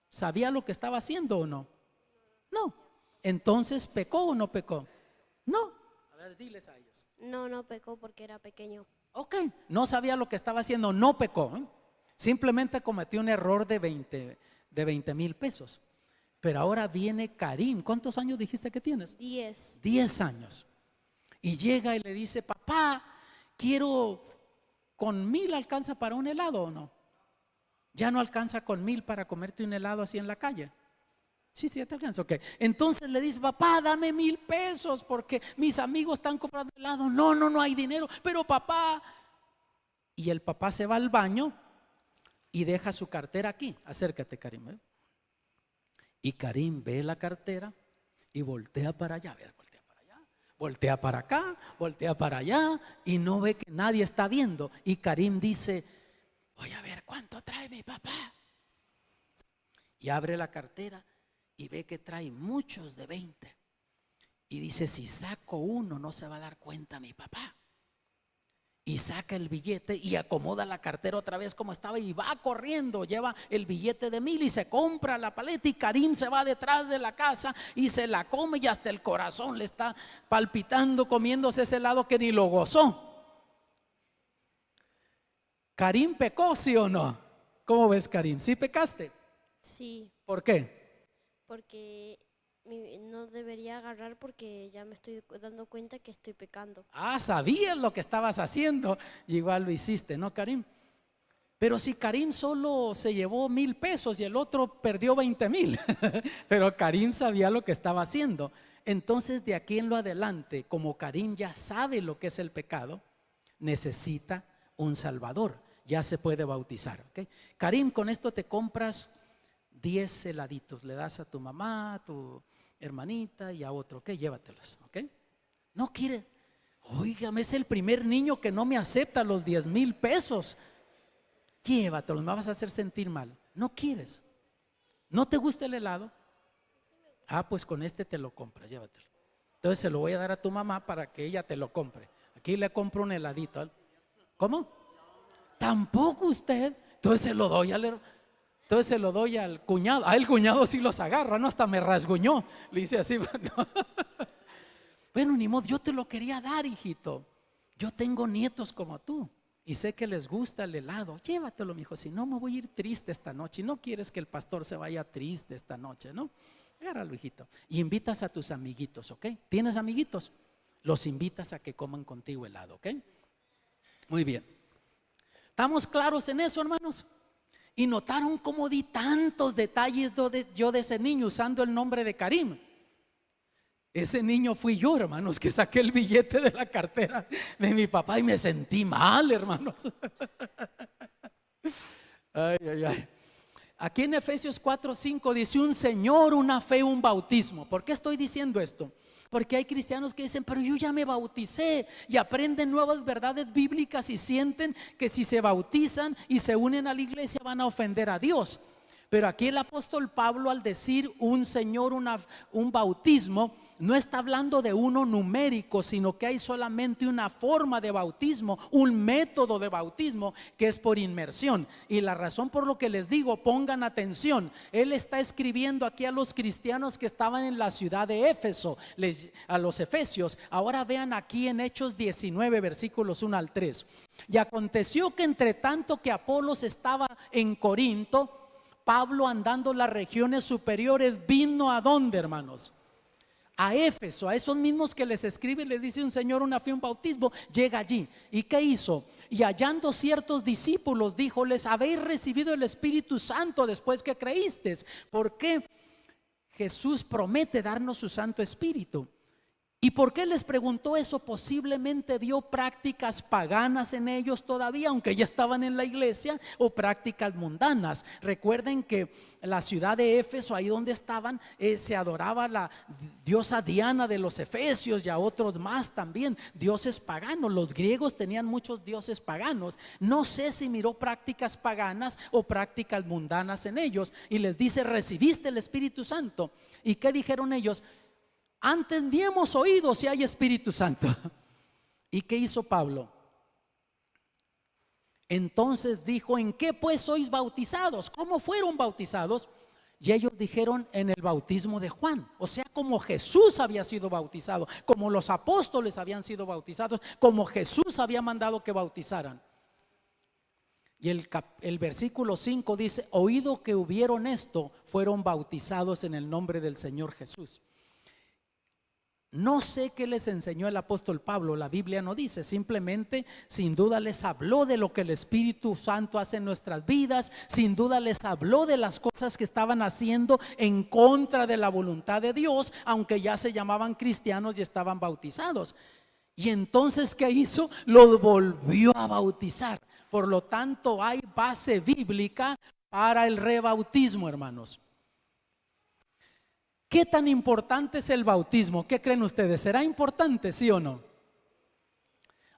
¿sabía lo que estaba haciendo o no? No. Entonces, ¿pecó o no pecó? No. A ver, diles a ellos. No pecó porque era pequeño. Ok, no sabía lo que estaba haciendo, no pecó, ¿eh? Simplemente cometió un error de 20,000 pesos. Pero ahora viene Karim. ¿Cuántos años dijiste que tienes? 10. 10 años. Y llega y le dice: papá, quiero, ¿con 1,000 alcanza para un helado o no? Ya no alcanza con 1,000 para comerte un helado así en la calle. Sí, ya te alcanza, ok. Entonces le dice: papá, dame 1,000 pesos porque mis amigos están comprando helado. No hay dinero, pero papá. Y el papá se va al baño y deja su cartera aquí. Acércate, Karim, ¿eh? Y Karim ve la cartera y voltea para allá. A ver, voltea para allá, voltea para acá, voltea para allá y no ve que nadie está viendo. Y Karim dice: voy a ver cuánto trae mi papá. Y abre la cartera y ve que trae muchos de 20. Y dice: si saco uno no se va a dar cuenta mi papá. Y saca el billete y acomoda la cartera otra vez como estaba y va corriendo, lleva el billete de 1,000 y se compra la paleta. Y Karim se va detrás de la casa y se la come y hasta el corazón le está palpitando comiéndose ese helado que ni lo gozó. ¿Karim pecó, sí o no? ¿Cómo ves, Karim? ¿Sí pecaste? Sí, ¿Por qué? porque no debería agarrar porque ya me estoy dando cuenta que estoy pecando. Sabías lo que estabas haciendo y igual lo hiciste, ¿no, Karim? Pero si Karim solo se llevó 1,000 pesos y el otro perdió 20,000, pero Karim sabía lo que estaba haciendo. Entonces, de aquí en lo adelante, como Karim ya sabe lo que es el pecado, necesita un Salvador. Ya se puede bautizar, ¿ok? Karim, con esto te compras 10 heladitos, le das a tu mamá, a tu hermanita y a otro, ok, llévatelos, ok. No quiere. Óigame, es el primer niño que no me acepta los 10,000 pesos. Llévatelos, me vas a hacer sentir mal. No quieres. ¿No te gusta el helado? Pues con este te lo compras, llévatelo. Entonces se lo voy a dar a tu mamá para que ella te lo compre. Aquí le compro un heladito. ¿Cómo? Tampoco usted. Entonces se lo doy al cuñado. El cuñado sí los agarra, ¿no? Hasta me rasguñó. Le dice así, bueno. Bueno, ni modo, yo te lo quería dar, hijito. Yo tengo nietos como tú y sé que les gusta el helado. Llévatelo, mijo. Si no, me voy a ir triste esta noche. Y no quieres que el pastor se vaya triste esta noche, ¿no? Agárralo, hijito. Y invitas a tus amiguitos, ¿ok? ¿Tienes amiguitos? Los invitas a que coman contigo helado, ¿ok? Muy bien. ¿Estamos claros en eso, hermanos? Y notaron cómo di tantos detalles yo de ese niño usando el nombre de Karim. Ese niño fui yo, hermanos, que saqué el billete de la cartera de mi papá y me sentí mal, hermanos. Ay. Aquí en Efesios 4:5 dice: un Señor, una fe, un bautismo. ¿Por qué estoy diciendo esto? Porque hay cristianos que dicen: pero yo ya me bauticé, y aprenden nuevas verdades bíblicas y sienten que si se bautizan y se unen a la iglesia van a ofender a Dios. Pero aquí el apóstol Pablo, al decir un Señor, un bautismo, no está hablando de uno numérico, sino que hay solamente una forma de bautismo, un método de bautismo, que es por inmersión. Y la razón por lo que les digo, pongan atención, él está escribiendo aquí a los cristianos que estaban en la ciudad de Éfeso, a los efesios. Ahora vean aquí en Hechos 19 versículos 1 al 3. Y aconteció que entre tanto que Apolos estaba en Corinto, Pablo, andando las regiones superiores, vino ¿a dónde, hermanos? A Éfeso, a esos mismos que les escribe y les dice un Señor, una fe, un bautismo. Llega allí, ¿y qué hizo? Y hallando ciertos discípulos, díjoles: habéis recibido el Espíritu Santo después que creísteis, porque Jesús promete darnos su Santo Espíritu. ¿Y por qué les preguntó eso? Posiblemente vio prácticas paganas en ellos todavía, aunque ya estaban en la iglesia, o prácticas mundanas. Recuerden que la ciudad de Éfeso, ahí donde estaban, se adoraba la diosa Diana de los efesios y a otros más también, dioses paganos. Los griegos tenían muchos dioses paganos. No sé si miró prácticas paganas o prácticas mundanas en ellos. Y les dice: recibiste el Espíritu Santo. ¿Y qué dijeron ellos? Antes ni hemos oído si hay Espíritu Santo. ¿Y qué hizo Pablo? Entonces dijo: ¿en qué pues sois bautizados? ¿Cómo fueron bautizados? Y ellos dijeron: en el bautismo de Juan. O sea, como Jesús había sido bautizado, como los apóstoles habían sido bautizados, como Jesús había mandado que bautizaran. Y el versículo 5 dice: oído que hubieron esto, fueron bautizados en el nombre del Señor Jesús. No sé qué les enseñó el apóstol Pablo, la Biblia no dice, simplemente sin duda les habló de lo que el Espíritu Santo hace en nuestras vidas, sin duda les habló de las cosas que estaban haciendo en contra de la voluntad de Dios, aunque ya se llamaban cristianos y estaban bautizados. Y entonces, ¿qué hizo? Los volvió a bautizar. Por lo tanto, hay base bíblica para el rebautismo, hermanos. ¿Qué tan importante es el bautismo? ¿Qué creen ustedes? ¿Será importante, sí o no?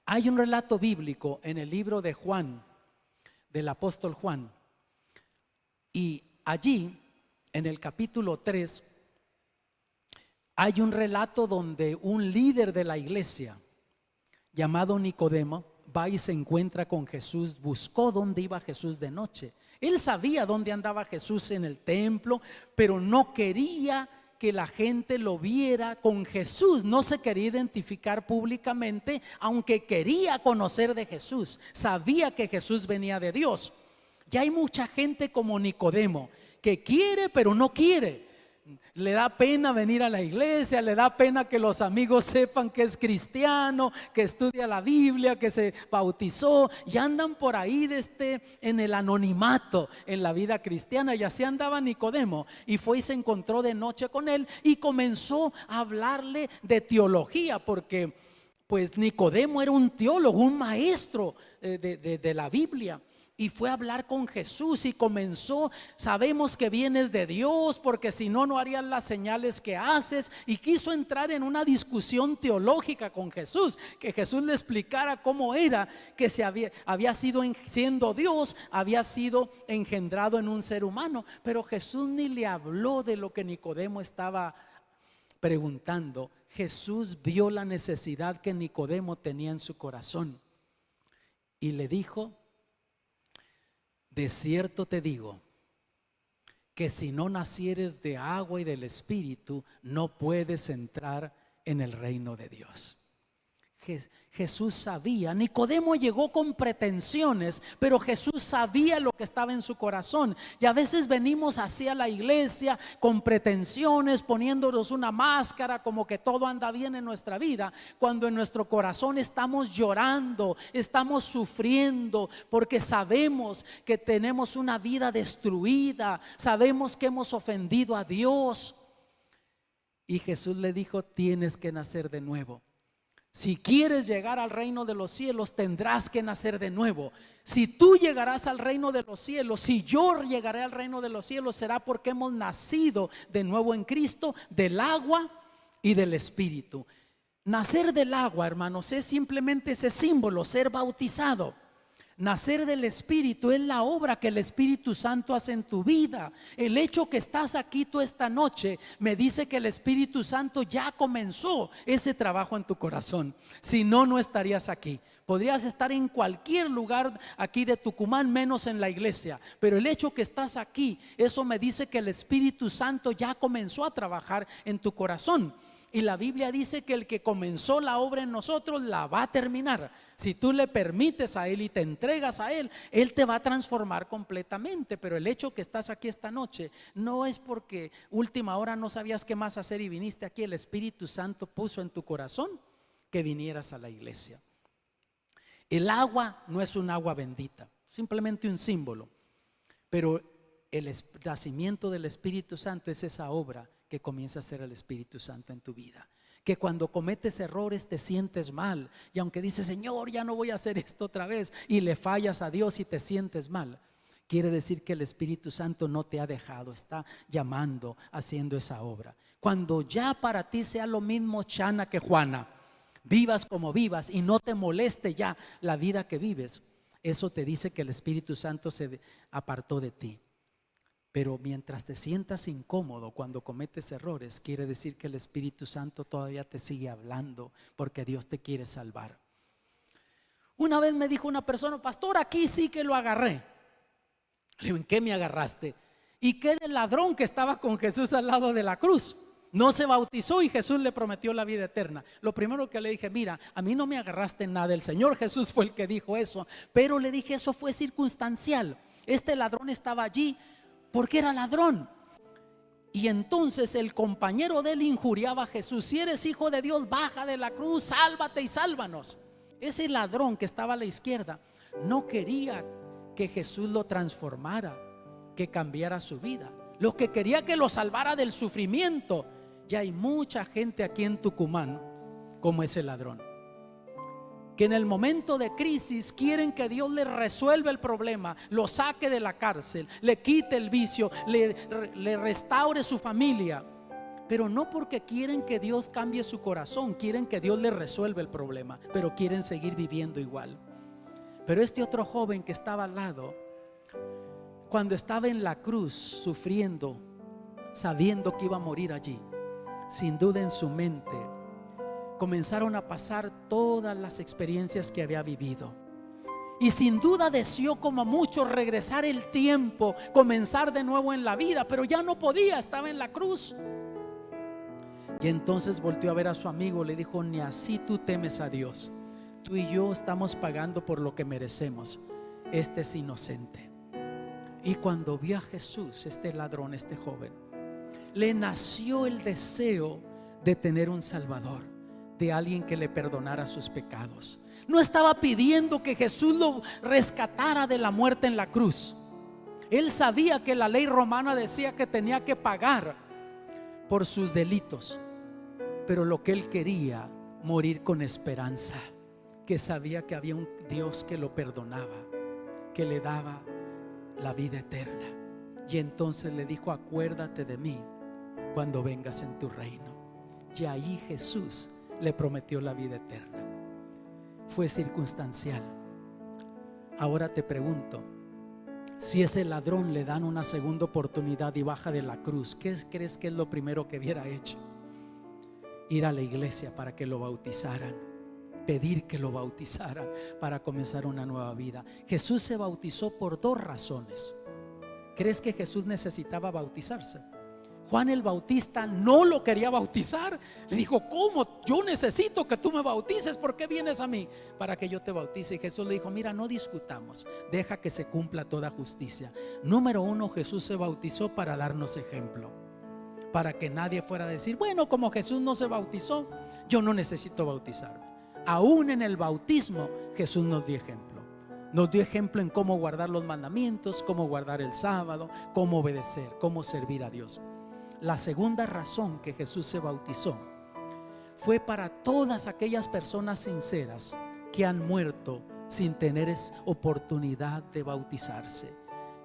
Hay un relato bíblico en el libro de Juan, del apóstol Juan. Y allí, en el capítulo 3, hay un relato donde un líder de la iglesia, llamado Nicodemo, va y se encuentra con Jesús. Buscó dónde iba Jesús de noche. Él sabía dónde andaba Jesús en el templo, pero no quería que la gente lo viera con Jesús. No se quería identificar públicamente, aunque quería conocer de Jesús. Sabía que Jesús venía de Dios. Y hay mucha gente como Nicodemo, que quiere pero no quiere. Le da pena venir a la iglesia, le da pena que los amigos sepan que es cristiano, que estudia la Biblia, que se bautizó, y andan por ahí en el anonimato en la vida cristiana. Y así andaba Nicodemo, y fue y se encontró de noche con él y comenzó a hablarle de teología, porque pues Nicodemo era un teólogo, un maestro de la Biblia. Y fue a hablar con Jesús y comenzó: sabemos que vienes de Dios, porque si no, no harías las señales que haces. Y quiso entrar en una discusión teológica con Jesús, que Jesús le explicara cómo era que había sido, siendo Dios, había sido engendrado en un ser humano. Pero Jesús ni le habló de lo que Nicodemo estaba preguntando. Jesús vio la necesidad que Nicodemo tenía en su corazón y le dijo: de cierto te digo que si no nacieres de agua y del Espíritu, no puedes entrar en el reino de Dios. Jesús sabía. Nicodemo llegó con pretensiones, pero Jesús sabía lo que estaba en su corazón. Y a veces venimos hacia la iglesia con pretensiones, poniéndonos una máscara como que todo anda bien en nuestra vida, cuando en nuestro corazón estamos llorando, estamos sufriendo, porque sabemos que tenemos una vida destruida, sabemos que hemos ofendido a Dios. Y Jesús le dijo: tienes que nacer de nuevo. Si quieres llegar al reino de los cielos, tendrás que nacer de nuevo. Si tú llegarás al reino de los cielos, si yo llegaré al reino de los cielos, será porque hemos nacido de nuevo en Cristo, del agua y del Espíritu. Nacer del agua, hermanos, es simplemente ese símbolo, ser bautizado. Nacer del Espíritu es la obra que el Espíritu Santo hace en tu vida. El hecho que estás aquí tú esta noche me dice que el Espíritu Santo ya comenzó ese trabajo en tu corazón. Si no, no estarías aquí. Podrías estar en cualquier lugar aquí de Tucumán, menos en la iglesia. Pero el hecho que estás aquí, eso me dice que el Espíritu Santo ya comenzó a trabajar en tu corazón. Y la Biblia dice que el que comenzó la obra en nosotros la va a terminar. Si tú le permites a Él y te entregas a Él, Él te va a transformar completamente. Pero el hecho que estás aquí esta noche no es porque última hora no sabías qué más hacer y viniste aquí. El Espíritu Santo puso en tu corazón que vinieras a la iglesia. El agua no es un agua bendita, simplemente un símbolo. Pero el nacimiento del Espíritu Santo es esa obra que comienza a hacer el Espíritu Santo en tu vida. Que cuando cometes errores te sientes mal, y aunque dices, Señor, ya no voy a hacer esto otra vez, y le fallas a Dios y te sientes mal, quiere decir que el Espíritu Santo no te ha dejado, está llamando, haciendo esa obra. Cuando ya para ti sea lo mismo Chana que Juana, vivas como vivas y no te moleste ya la vida que vives, eso te dice que el Espíritu Santo se apartó de ti. Pero mientras te sientas incómodo cuando cometes errores, quiere decir que el Espíritu Santo todavía te sigue hablando, porque Dios te quiere salvar. Una vez me dijo una persona, pastor, aquí sí que lo agarré. Le digo, ¿en qué me agarraste? Y que del ladrón que estaba con Jesús al lado de la cruz. No se bautizó y Jesús le prometió la vida eterna. Lo primero que le dije, mira, a mí no me agarraste en nada. El Señor Jesús fue el que dijo eso. Pero le dije, eso fue circunstancial. Este ladrón estaba allí porque era ladrón. Y entonces el compañero de él injuriaba a Jesús. Si eres hijo de Dios, baja de la cruz, sálvate y sálvanos. Ese ladrón que estaba a la izquierda no quería que Jesús lo transformara, que cambiara su vida. Lo que quería que lo salvara del sufrimiento. Ya hay mucha gente aquí en Tucumán como ese ladrón, que en el momento de crisis quieren que Dios le resuelva el problema, lo saque de la cárcel, le quite el vicio, le restaure su familia. Pero no porque quieren que Dios cambie su corazón, quieren que Dios le resuelva el problema, pero quieren seguir viviendo igual. Pero este otro joven que estaba al lado, cuando estaba en la cruz sufriendo, sabiendo que iba a morir allí, sin duda en su mente comenzaron a pasar todas las experiencias que había vivido. Y sin duda deseó, como muchos, regresar el tiempo, comenzar de nuevo en la vida, pero ya no podía, estaba en la cruz. Y entonces volteó a ver a su amigo, le dijo, ni así tú temes a Dios. Tú y yo estamos pagando por lo que merecemos. Este es inocente. Y cuando vio a Jesús, este ladrón, este joven, le nació el deseo de tener un Salvador, de alguien que le perdonara sus pecados. No estaba pidiendo que Jesús lo rescatara de la muerte en la cruz. Él sabía que la ley romana decía que tenía que pagar por sus delitos, pero lo que él quería, morir con esperanza, que sabía que había un Dios que lo perdonaba, que le daba la vida eterna. Y entonces le dijo, acuérdate de mí cuando vengas en tu reino. Y ahí Jesús le prometió la vida eterna. Fue circunstancial. Ahora te pregunto, si ese ladrón le dan una segunda oportunidad y baja de la cruz, ¿qué crees que es lo primero que hubiera hecho? Ir a la iglesia para que lo bautizaran, pedir que lo bautizaran para comenzar una nueva vida. Jesús se bautizó por dos razones. ¿Crees que Jesús necesitaba bautizarse? Juan el Bautista no lo quería bautizar. Le dijo, ¿cómo? Yo necesito que tú me bautices. ¿Por qué vienes a mí? Para que yo te bautice. Y Jesús le dijo, mira, no discutamos, deja que se cumpla toda justicia. Número uno, Jesús se bautizó para darnos ejemplo, para que nadie fuera a decir, bueno, como Jesús no se bautizó, yo no necesito bautizarme. Aún en el bautismo Jesús nos dio ejemplo. Nos dio ejemplo en cómo guardar los mandamientos, cómo guardar el sábado, cómo obedecer, cómo servir a Dios. La segunda razón que Jesús se bautizó fue para todas aquellas personas sinceras que han muerto sin tener oportunidad de bautizarse.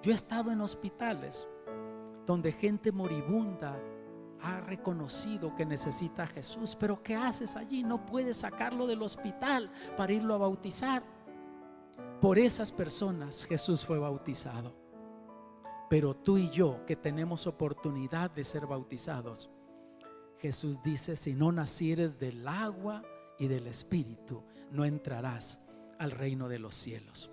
Yo he estado en hospitales donde gente moribunda ha reconocido que necesita a Jesús, pero ¿qué haces allí? No puedes sacarlo del hospital para irlo a bautizar. Por esas personas Jesús fue bautizado. Pero tú y yo, que tenemos oportunidad de ser bautizados, Jesús dice: si no nacieres del agua y del Espíritu, no entrarás al reino de los cielos.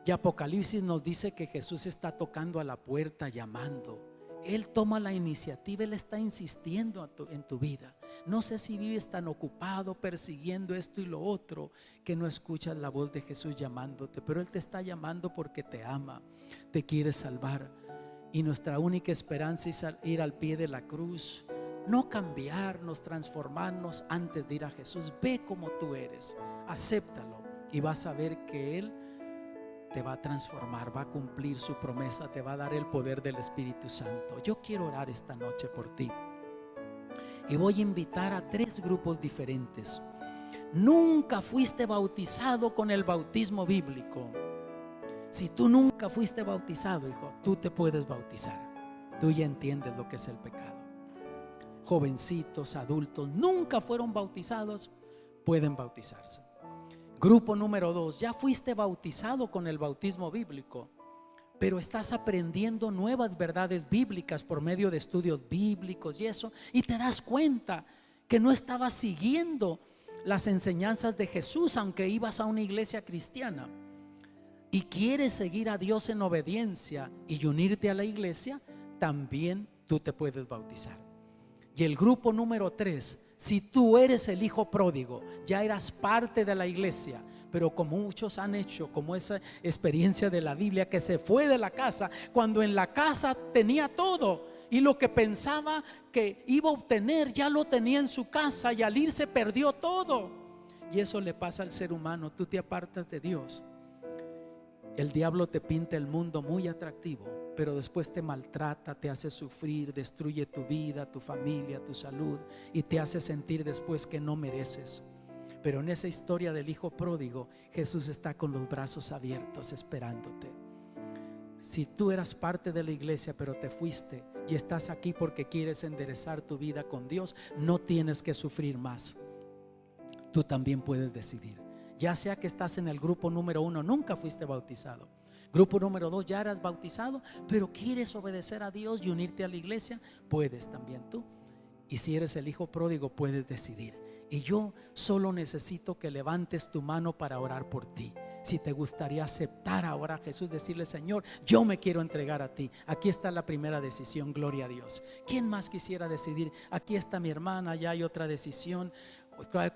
Y Apocalipsis nos dice que Jesús está tocando a la puerta, llamando. Él toma la iniciativa, Él está insistiendo en tu vida. No sé si vives tan ocupado persiguiendo esto y lo otro que no escuchas la voz de Jesús llamándote, pero Él te está llamando porque te ama, te quiere salvar. Y nuestra única esperanza es ir al pie de la cruz, no cambiarnos, transformarnos antes de ir a Jesús. Ve como tú eres, acéptalo y vas a ver que Él te va a transformar, va a cumplir su promesa, te va a dar el poder del Espíritu Santo. Yo quiero orar esta noche por ti y voy a invitar a 3 grupos diferentes. Nunca fuiste bautizado con el bautismo bíblico. Si tú nunca fuiste bautizado, hijo, tú te puedes bautizar. Tú ya entiendes lo que es el pecado. Jovencitos, adultos, nunca fueron bautizados, pueden bautizarse. Grupo número 2, ya fuiste bautizado con el bautismo bíblico, pero estás aprendiendo nuevas verdades bíblicas por medio de estudios bíblicos y eso, y te das cuenta que no estabas siguiendo las enseñanzas de Jesús, aunque ibas a una iglesia cristiana, y quieres seguir a Dios en obediencia y unirte a la iglesia, también tú te puedes bautizar. Y el grupo número 3, si tú eres el hijo pródigo, ya eras parte de la iglesia, pero como muchos han hecho, como esa experiencia de la Biblia, que se fue de la casa cuando en la casa tenía todo, y lo que pensaba que iba a obtener ya lo tenía en su casa, y al irse perdió todo. Y eso le pasa al ser humano. Tú te apartas de Dios, el diablo te pinta el mundo muy atractivo, pero después te maltrata, te hace sufrir, destruye tu vida, tu familia, tu salud, y te hace sentir después que no mereces. Pero en esa historia del hijo pródigo, Jesús está con los brazos abiertos esperándote. Si tú eras parte de la iglesia pero te fuiste y estás aquí porque quieres enderezar tu vida con Dios, no tienes que sufrir más. Tú también puedes decidir. Ya sea que estás en el grupo número 1, nunca fuiste bautizado. Grupo número 2, ya eras bautizado, pero quieres obedecer a Dios y unirte a la iglesia, puedes también tú. Y si eres el hijo pródigo, puedes decidir. Y yo solo necesito que levantes tu mano para orar por ti. Si te gustaría aceptar ahora a Jesús, decirle: Señor, yo me quiero entregar a ti. Aquí está la primera decisión, gloria a Dios. ¿Quién más quisiera decidir? Aquí está mi hermana, ya hay otra decisión.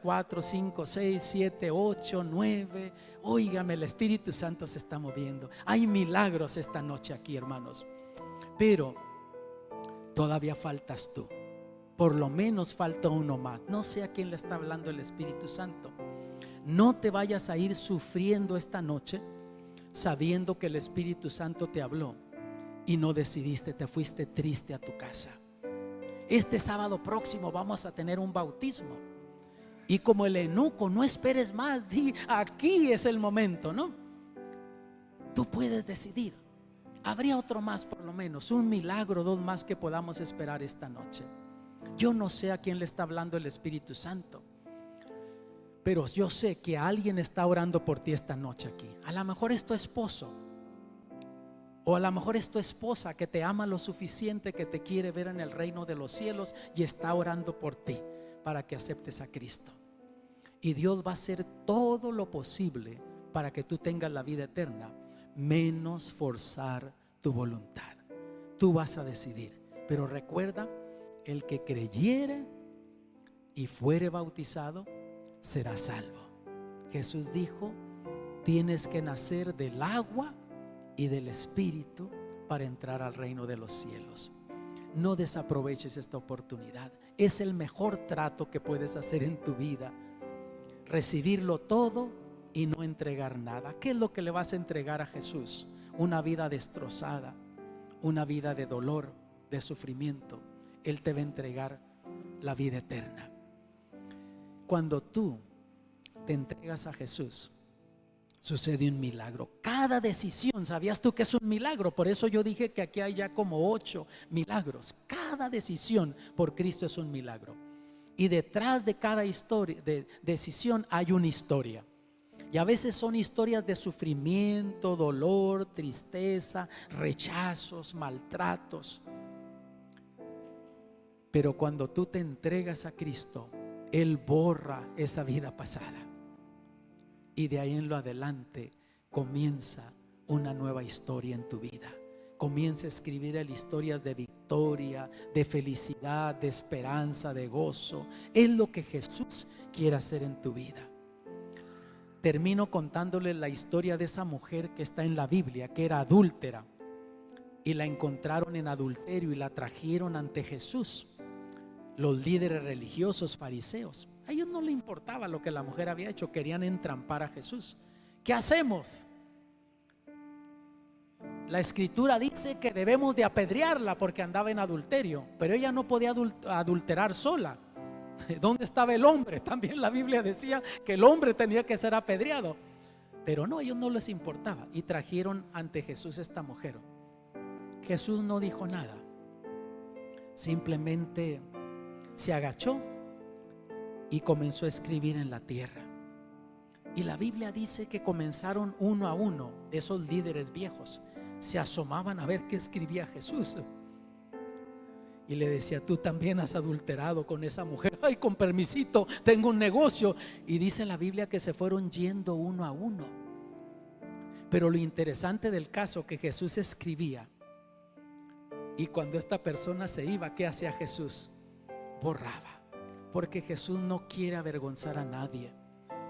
4, 5, 6, 7, 8, 9. Óigame, el Espíritu Santo se está moviendo. Hay milagros esta noche aquí, hermanos. Pero todavía faltas tú. Por lo menos falta uno más. No sé a quién le está hablando el Espíritu Santo. No te vayas a ir sufriendo esta noche sabiendo que el Espíritu Santo te habló y no decidiste, te fuiste triste a tu casa. Este sábado próximo vamos a tener un bautismo. Y como el eunuco, no esperes más, di: aquí es el momento, ¿no? Tú puedes decidir. Habría otro más, por lo menos, un milagro, 2 más que podamos esperar esta noche. Yo no sé a quién le está hablando el Espíritu Santo, pero yo sé que alguien está orando por ti esta noche aquí. A lo mejor es tu esposo, o a lo mejor es tu esposa que te ama lo suficiente, que te quiere ver en el reino de los cielos y está orando por ti para que aceptes a Cristo. Y Dios va a hacer todo lo posible para que tú tengas la vida eterna, menos forzar tu voluntad. Tú vas a decidir. Pero recuerda, el que creyere y fuere bautizado será salvo. Jesús dijo: tienes que nacer del agua y del Espíritu para entrar al reino de los cielos. No desaproveches esta oportunidad. Es el mejor trato que puedes hacer en tu vida. Recibirlo todo y no entregar nada. ¿Qué es lo que le vas a entregar a Jesús? Una vida destrozada, una vida de dolor, de sufrimiento. Él te va a entregar la vida eterna. Cuando tú te entregas a Jesús, sucede un milagro. Cada decisión, ¿sabías tú que es un milagro? Por eso yo dije que aquí hay ya como 8 milagros. Cada decisión por Cristo es un milagro. Y detrás de cada historia, de decisión, hay una historia. Y a veces son historias de sufrimiento, dolor, tristeza, rechazos, maltratos. Pero cuando tú te entregas a Cristo, Él borra esa vida pasada. Y de ahí en lo adelante comienza una nueva historia en tu vida. Comienza a escribir historias de victoria, de felicidad, de esperanza, de gozo. Es lo que Jesús quiere hacer en tu vida. Termino contándoles la historia de esa mujer que está en la Biblia, que era adúltera, y la encontraron en adulterio y la trajeron ante Jesús. Los líderes religiosos fariseos, a ellos no les importaba lo que la mujer había hecho, querían entrampar a Jesús. ¿Qué hacemos? La escritura dice que debemos de apedrearla porque andaba en adulterio, pero ella no podía adulterar sola. ¿Dónde estaba el hombre? También la Biblia decía que el hombre tenía que ser apedreado, pero no, a ellos no les importaba y trajeron ante Jesús esta mujer. Jesús no dijo nada, simplemente se agachó y comenzó a escribir en la tierra. Y la Biblia dice que comenzaron uno a uno, esos líderes viejos se asomaban a ver qué escribía Jesús. Y le decía: tú también has adulterado con esa mujer. Ay, con permisito, tengo un negocio. Y dice la Biblia que se fueron yendo uno a uno. Pero lo interesante del caso, que Jesús escribía, y cuando esta persona se iba, ¿qué hacía Jesús? Borraba. Porque Jesús no quiere avergonzar a nadie.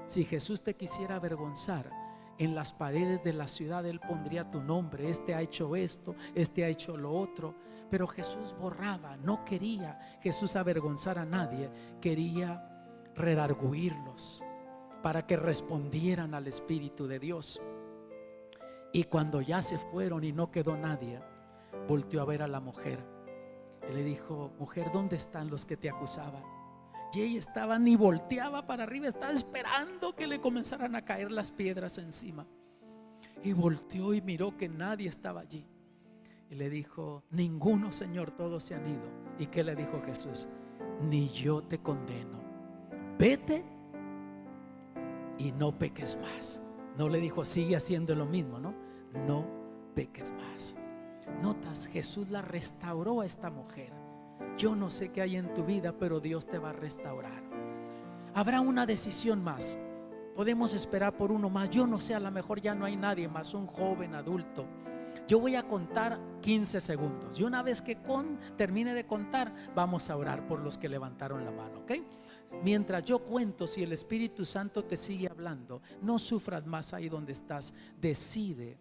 Si Jesús te quisiera avergonzar, en las paredes de la ciudad Él pondría tu nombre: este ha hecho esto, este ha hecho lo otro. Pero Jesús borraba, no quería Jesús avergonzar a nadie, quería redarguirlos para que respondieran al Espíritu de Dios. Y cuando ya se fueron y no quedó nadie, volteó a ver a la mujer y le dijo: mujer, ¿dónde están los que te acusaban? Y ella estaba, ni volteaba para arriba, estaba esperando que le comenzaran a caer las piedras encima. Y volteó y miró que nadie estaba allí. Y le dijo: ninguno, Señor, todos se han ido. ¿Y qué le dijo Jesús? Ni yo te condeno, vete y no peques más. No le dijo: sigue haciendo lo mismo, no, no peques más. Notas, Jesús la restauró a esta mujer. Yo no sé qué hay en tu vida, pero Dios te va a restaurar. Habrá una decisión más. Podemos esperar por uno más. Yo no sé, a lo mejor ya no hay nadie más, un joven adulto. Yo voy a contar 15 segundos y una vez que termine de contar, vamos a orar por los que levantaron la mano, ¿ok? Mientras yo cuento, si el Espíritu Santo te sigue hablando, no sufras más ahí donde estás. Decide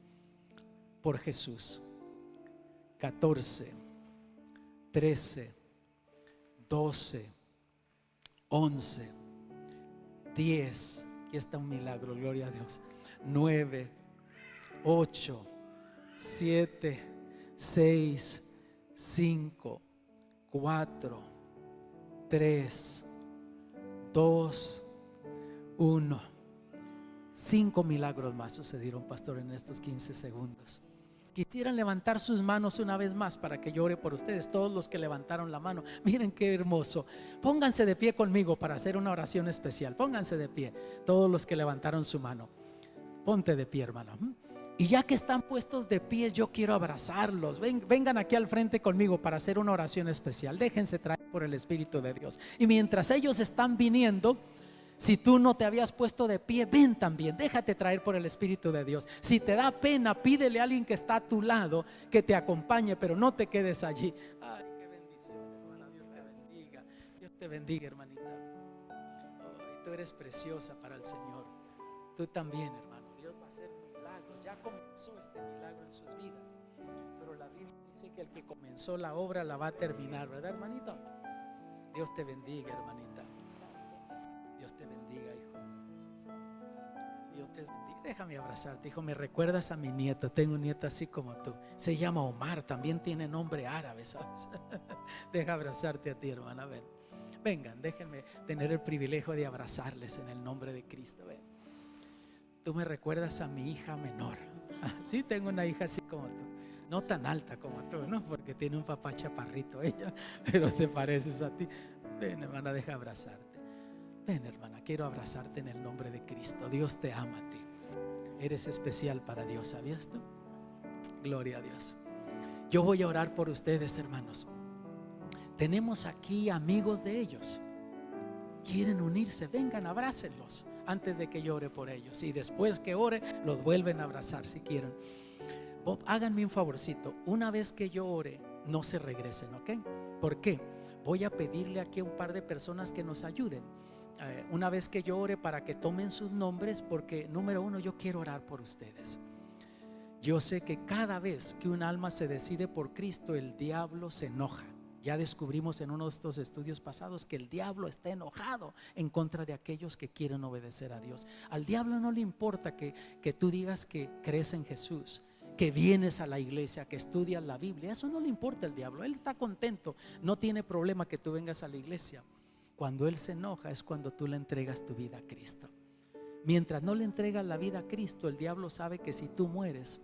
por Jesús. 14, 13, 12, 11, 10. Aquí está un milagro, gloria a Dios. 9, 8, 7, 6, 5, 4, 3, 2, 1. 5 milagros más sucedieron, pastor, en estos 15 segundos. Quisieran levantar sus manos una vez más para que yo ore por ustedes. Todos los que levantaron la mano, miren qué hermoso. Pónganse de pie conmigo para hacer una oración especial. Pónganse de pie, todos los que levantaron su mano. Ponte de pie, hermano. Y ya que están puestos de pie, yo quiero abrazarlos. Vengan aquí al frente conmigo para hacer una oración especial. Déjense traer por el Espíritu de Dios. Y mientras ellos están viniendo, si tú no te habías puesto de pie, ven también, déjate traer por el Espíritu de Dios. Si te da pena, pídele a alguien que está a tu lado que te acompañe, pero no te quedes allí. Ay, qué bendición, hermana. Dios te bendiga. Dios te bendiga, hermanita. Ay, tú eres preciosa para el Señor. Tú también, hermano. Dios va a hacer milagros. Ya comenzó este milagro en sus vidas, pero la Biblia dice que el que comenzó la obra la va a terminar, ¿verdad, hermanito? Dios te bendiga, hermanita. Dios te bendiga, hijo. Dios te bendiga. Déjame abrazarte, hijo. Me recuerdas a mi nieto. Tengo un nieto así como tú. Se llama Omar. También tiene nombre árabe, ¿sabes? Deja abrazarte a ti, hermana. Ven. Vengan, déjenme tener el privilegio de abrazarles en el nombre de Cristo. Ven. Tú me recuerdas a mi hija menor. Sí, tengo una hija así como tú. No tan alta como tú, ¿no? Porque tiene un papá chaparrito ella, pero te pareces a ti. Ven, hermana, deja abrazarte. Ven, hermana, quiero abrazarte en el nombre de Cristo. Dios te ama a ti. Eres especial para Dios, ¿sabías tú? Gloria a Dios. Yo voy a orar por ustedes, hermanos. Tenemos aquí amigos de ellos. Quieren unirse, vengan, abrácenlos antes de que yo ore por ellos. Y después que ore, los vuelven a abrazar si quieren. Bob, háganme un favorcito. Una vez que yo ore, no se regresen, ¿ok? ¿Por qué? Voy a pedirle aquí a un par de personas que nos ayuden. Una vez que yo ore, para que tomen sus nombres, porque número uno, yo quiero orar por ustedes. Yo sé que cada vez que un alma se decide por Cristo, el diablo se enoja. Ya descubrimos en uno de estos estudios pasados que el diablo está enojado en contra de aquellos que quieren obedecer a Dios. Al diablo no le importa que tú digas que crees en Jesús, que vienes a la iglesia, que estudias la Biblia. Eso no le importa al diablo. Él está contento, no tiene problema que tú vengas a la iglesia. Cuando Él se enoja es cuando tú le entregas tu vida a Cristo. Mientras no le entregas la vida a Cristo, el diablo sabe que si tú mueres,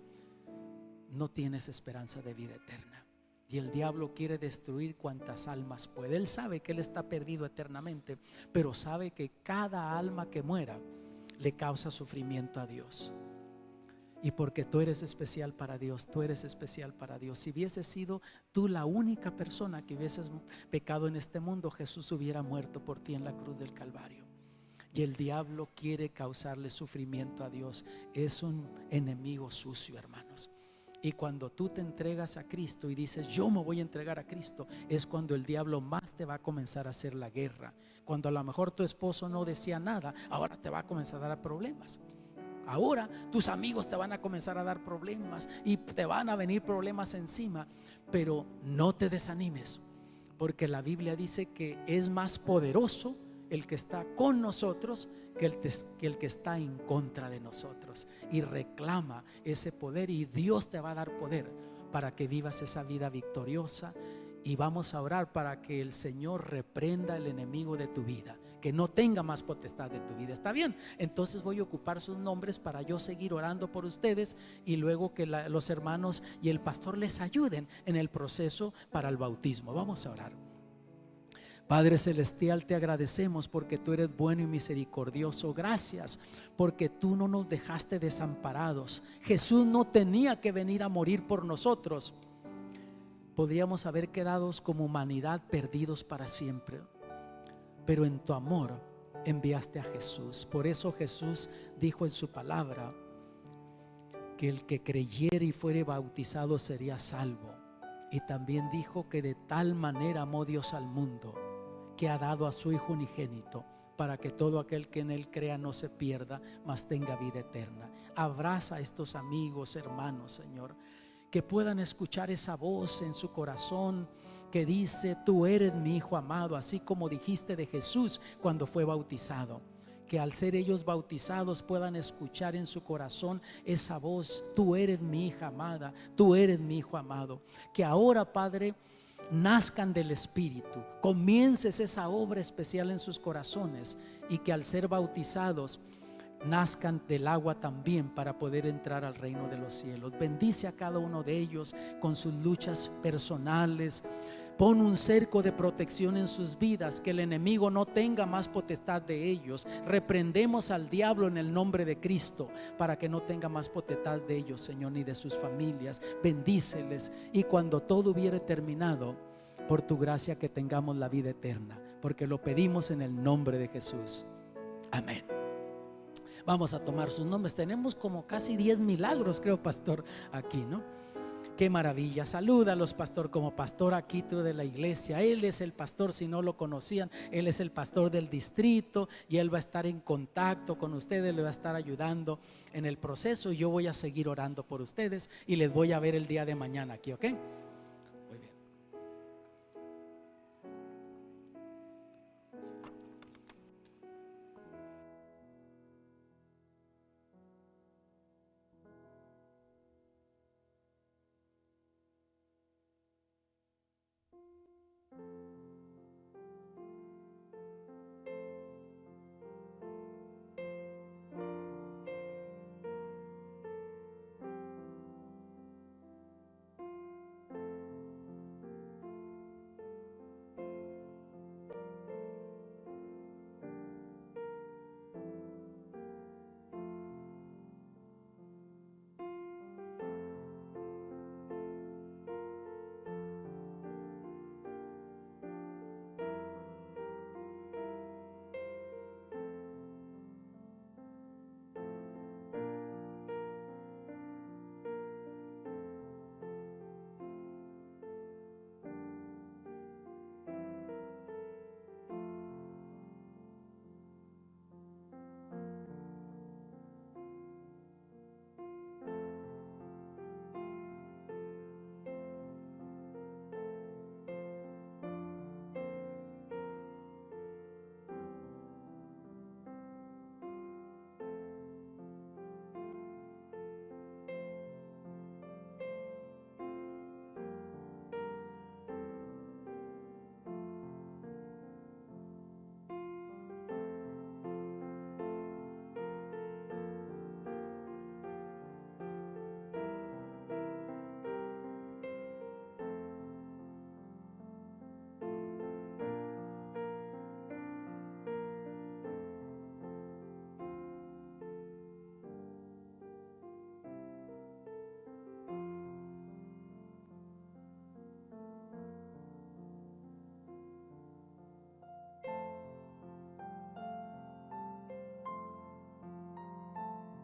no tienes esperanza de vida eterna. Y el diablo quiere destruir cuantas almas puede. Él sabe que él está perdido eternamente, pero sabe que cada alma que muera le causa sufrimiento a Dios. Y porque tú eres especial para Dios, tú eres especial para Dios. Si hubieses sido tú la única persona que hubieses pecado en este mundo, Jesús hubiera muerto por ti en la cruz del Calvario. Y el diablo quiere causarle sufrimiento a Dios. Es un enemigo sucio, hermanos. Y cuando tú te entregas a Cristo y dices, yo me voy a entregar a Cristo, es cuando el diablo más te va a comenzar a hacer la guerra. Cuando a lo mejor tu esposo no decía nada, ahora te va a comenzar a dar problemas. Ahora tus amigos te van a comenzar a dar problemas y te van a venir problemas encima. Pero no te desanimes, porque la Biblia dice que es más poderoso el que está con nosotros que el que está en contra de nosotros. Y reclama ese poder, y Dios te va a dar poder para que vivas esa vida victoriosa. Y vamos a orar para que el Señor reprenda al enemigo de tu vida, que no tenga más potestad de tu vida. ¿Está bien? Entonces voy a ocupar sus nombres para yo seguir orando por ustedes, y luego que los hermanos y el pastor les ayuden en el proceso para el bautismo. Vamos a orar. Padre celestial, te agradecemos porque tú eres bueno y misericordioso. Gracias porque tú no nos dejaste desamparados. Jesús no tenía que venir a morir por nosotros. Podríamos haber quedado como humanidad perdidos para siempre, pero en tu amor enviaste a Jesús. Por eso Jesús dijo en su palabra que el que creyere y fuere bautizado sería salvo. Y también dijo que de tal manera amó Dios al mundo, que ha dado a su Hijo unigénito, para que todo aquel que en Él crea no se pierda, mas tenga vida eterna. Abraza a estos amigos, hermanos, Señor, que puedan escuchar esa voz en su corazón que dice, tú eres mi Hijo amado, así como dijiste de Jesús cuando fue bautizado. Que al ser ellos bautizados puedan escuchar en su corazón esa voz, tú eres mi hija amada, tú eres mi Hijo amado. Que ahora, Padre, nazcan del Espíritu, comiences esa obra especial en sus corazones, y que al ser bautizados nazcan del agua también para poder entrar al reino de los cielos. Bendice a cada uno de ellos con sus luchas personales. Pon un cerco de protección en sus vidas, que el enemigo no tenga más potestad de ellos. Reprendemos al diablo en el nombre de Cristo para que no tenga más potestad de ellos, Señor, ni de sus familias. Bendíceles, y cuando todo hubiere terminado, por tu gracia que tengamos la vida eterna, porque lo pedimos en el nombre de Jesús. Amén. Vamos a tomar sus nombres. Tenemos como casi 10 milagros, creo, pastor, aquí, ¿no? Qué maravilla. Salúdalos, pastor, como pastor aquí tú de la iglesia. Él es el pastor, si no lo conocían, él es el pastor del distrito, y él va a estar en contacto con ustedes, le va a estar ayudando en el proceso. Y yo voy a seguir orando por ustedes, y les voy a ver el día de mañana aquí, ¿ok?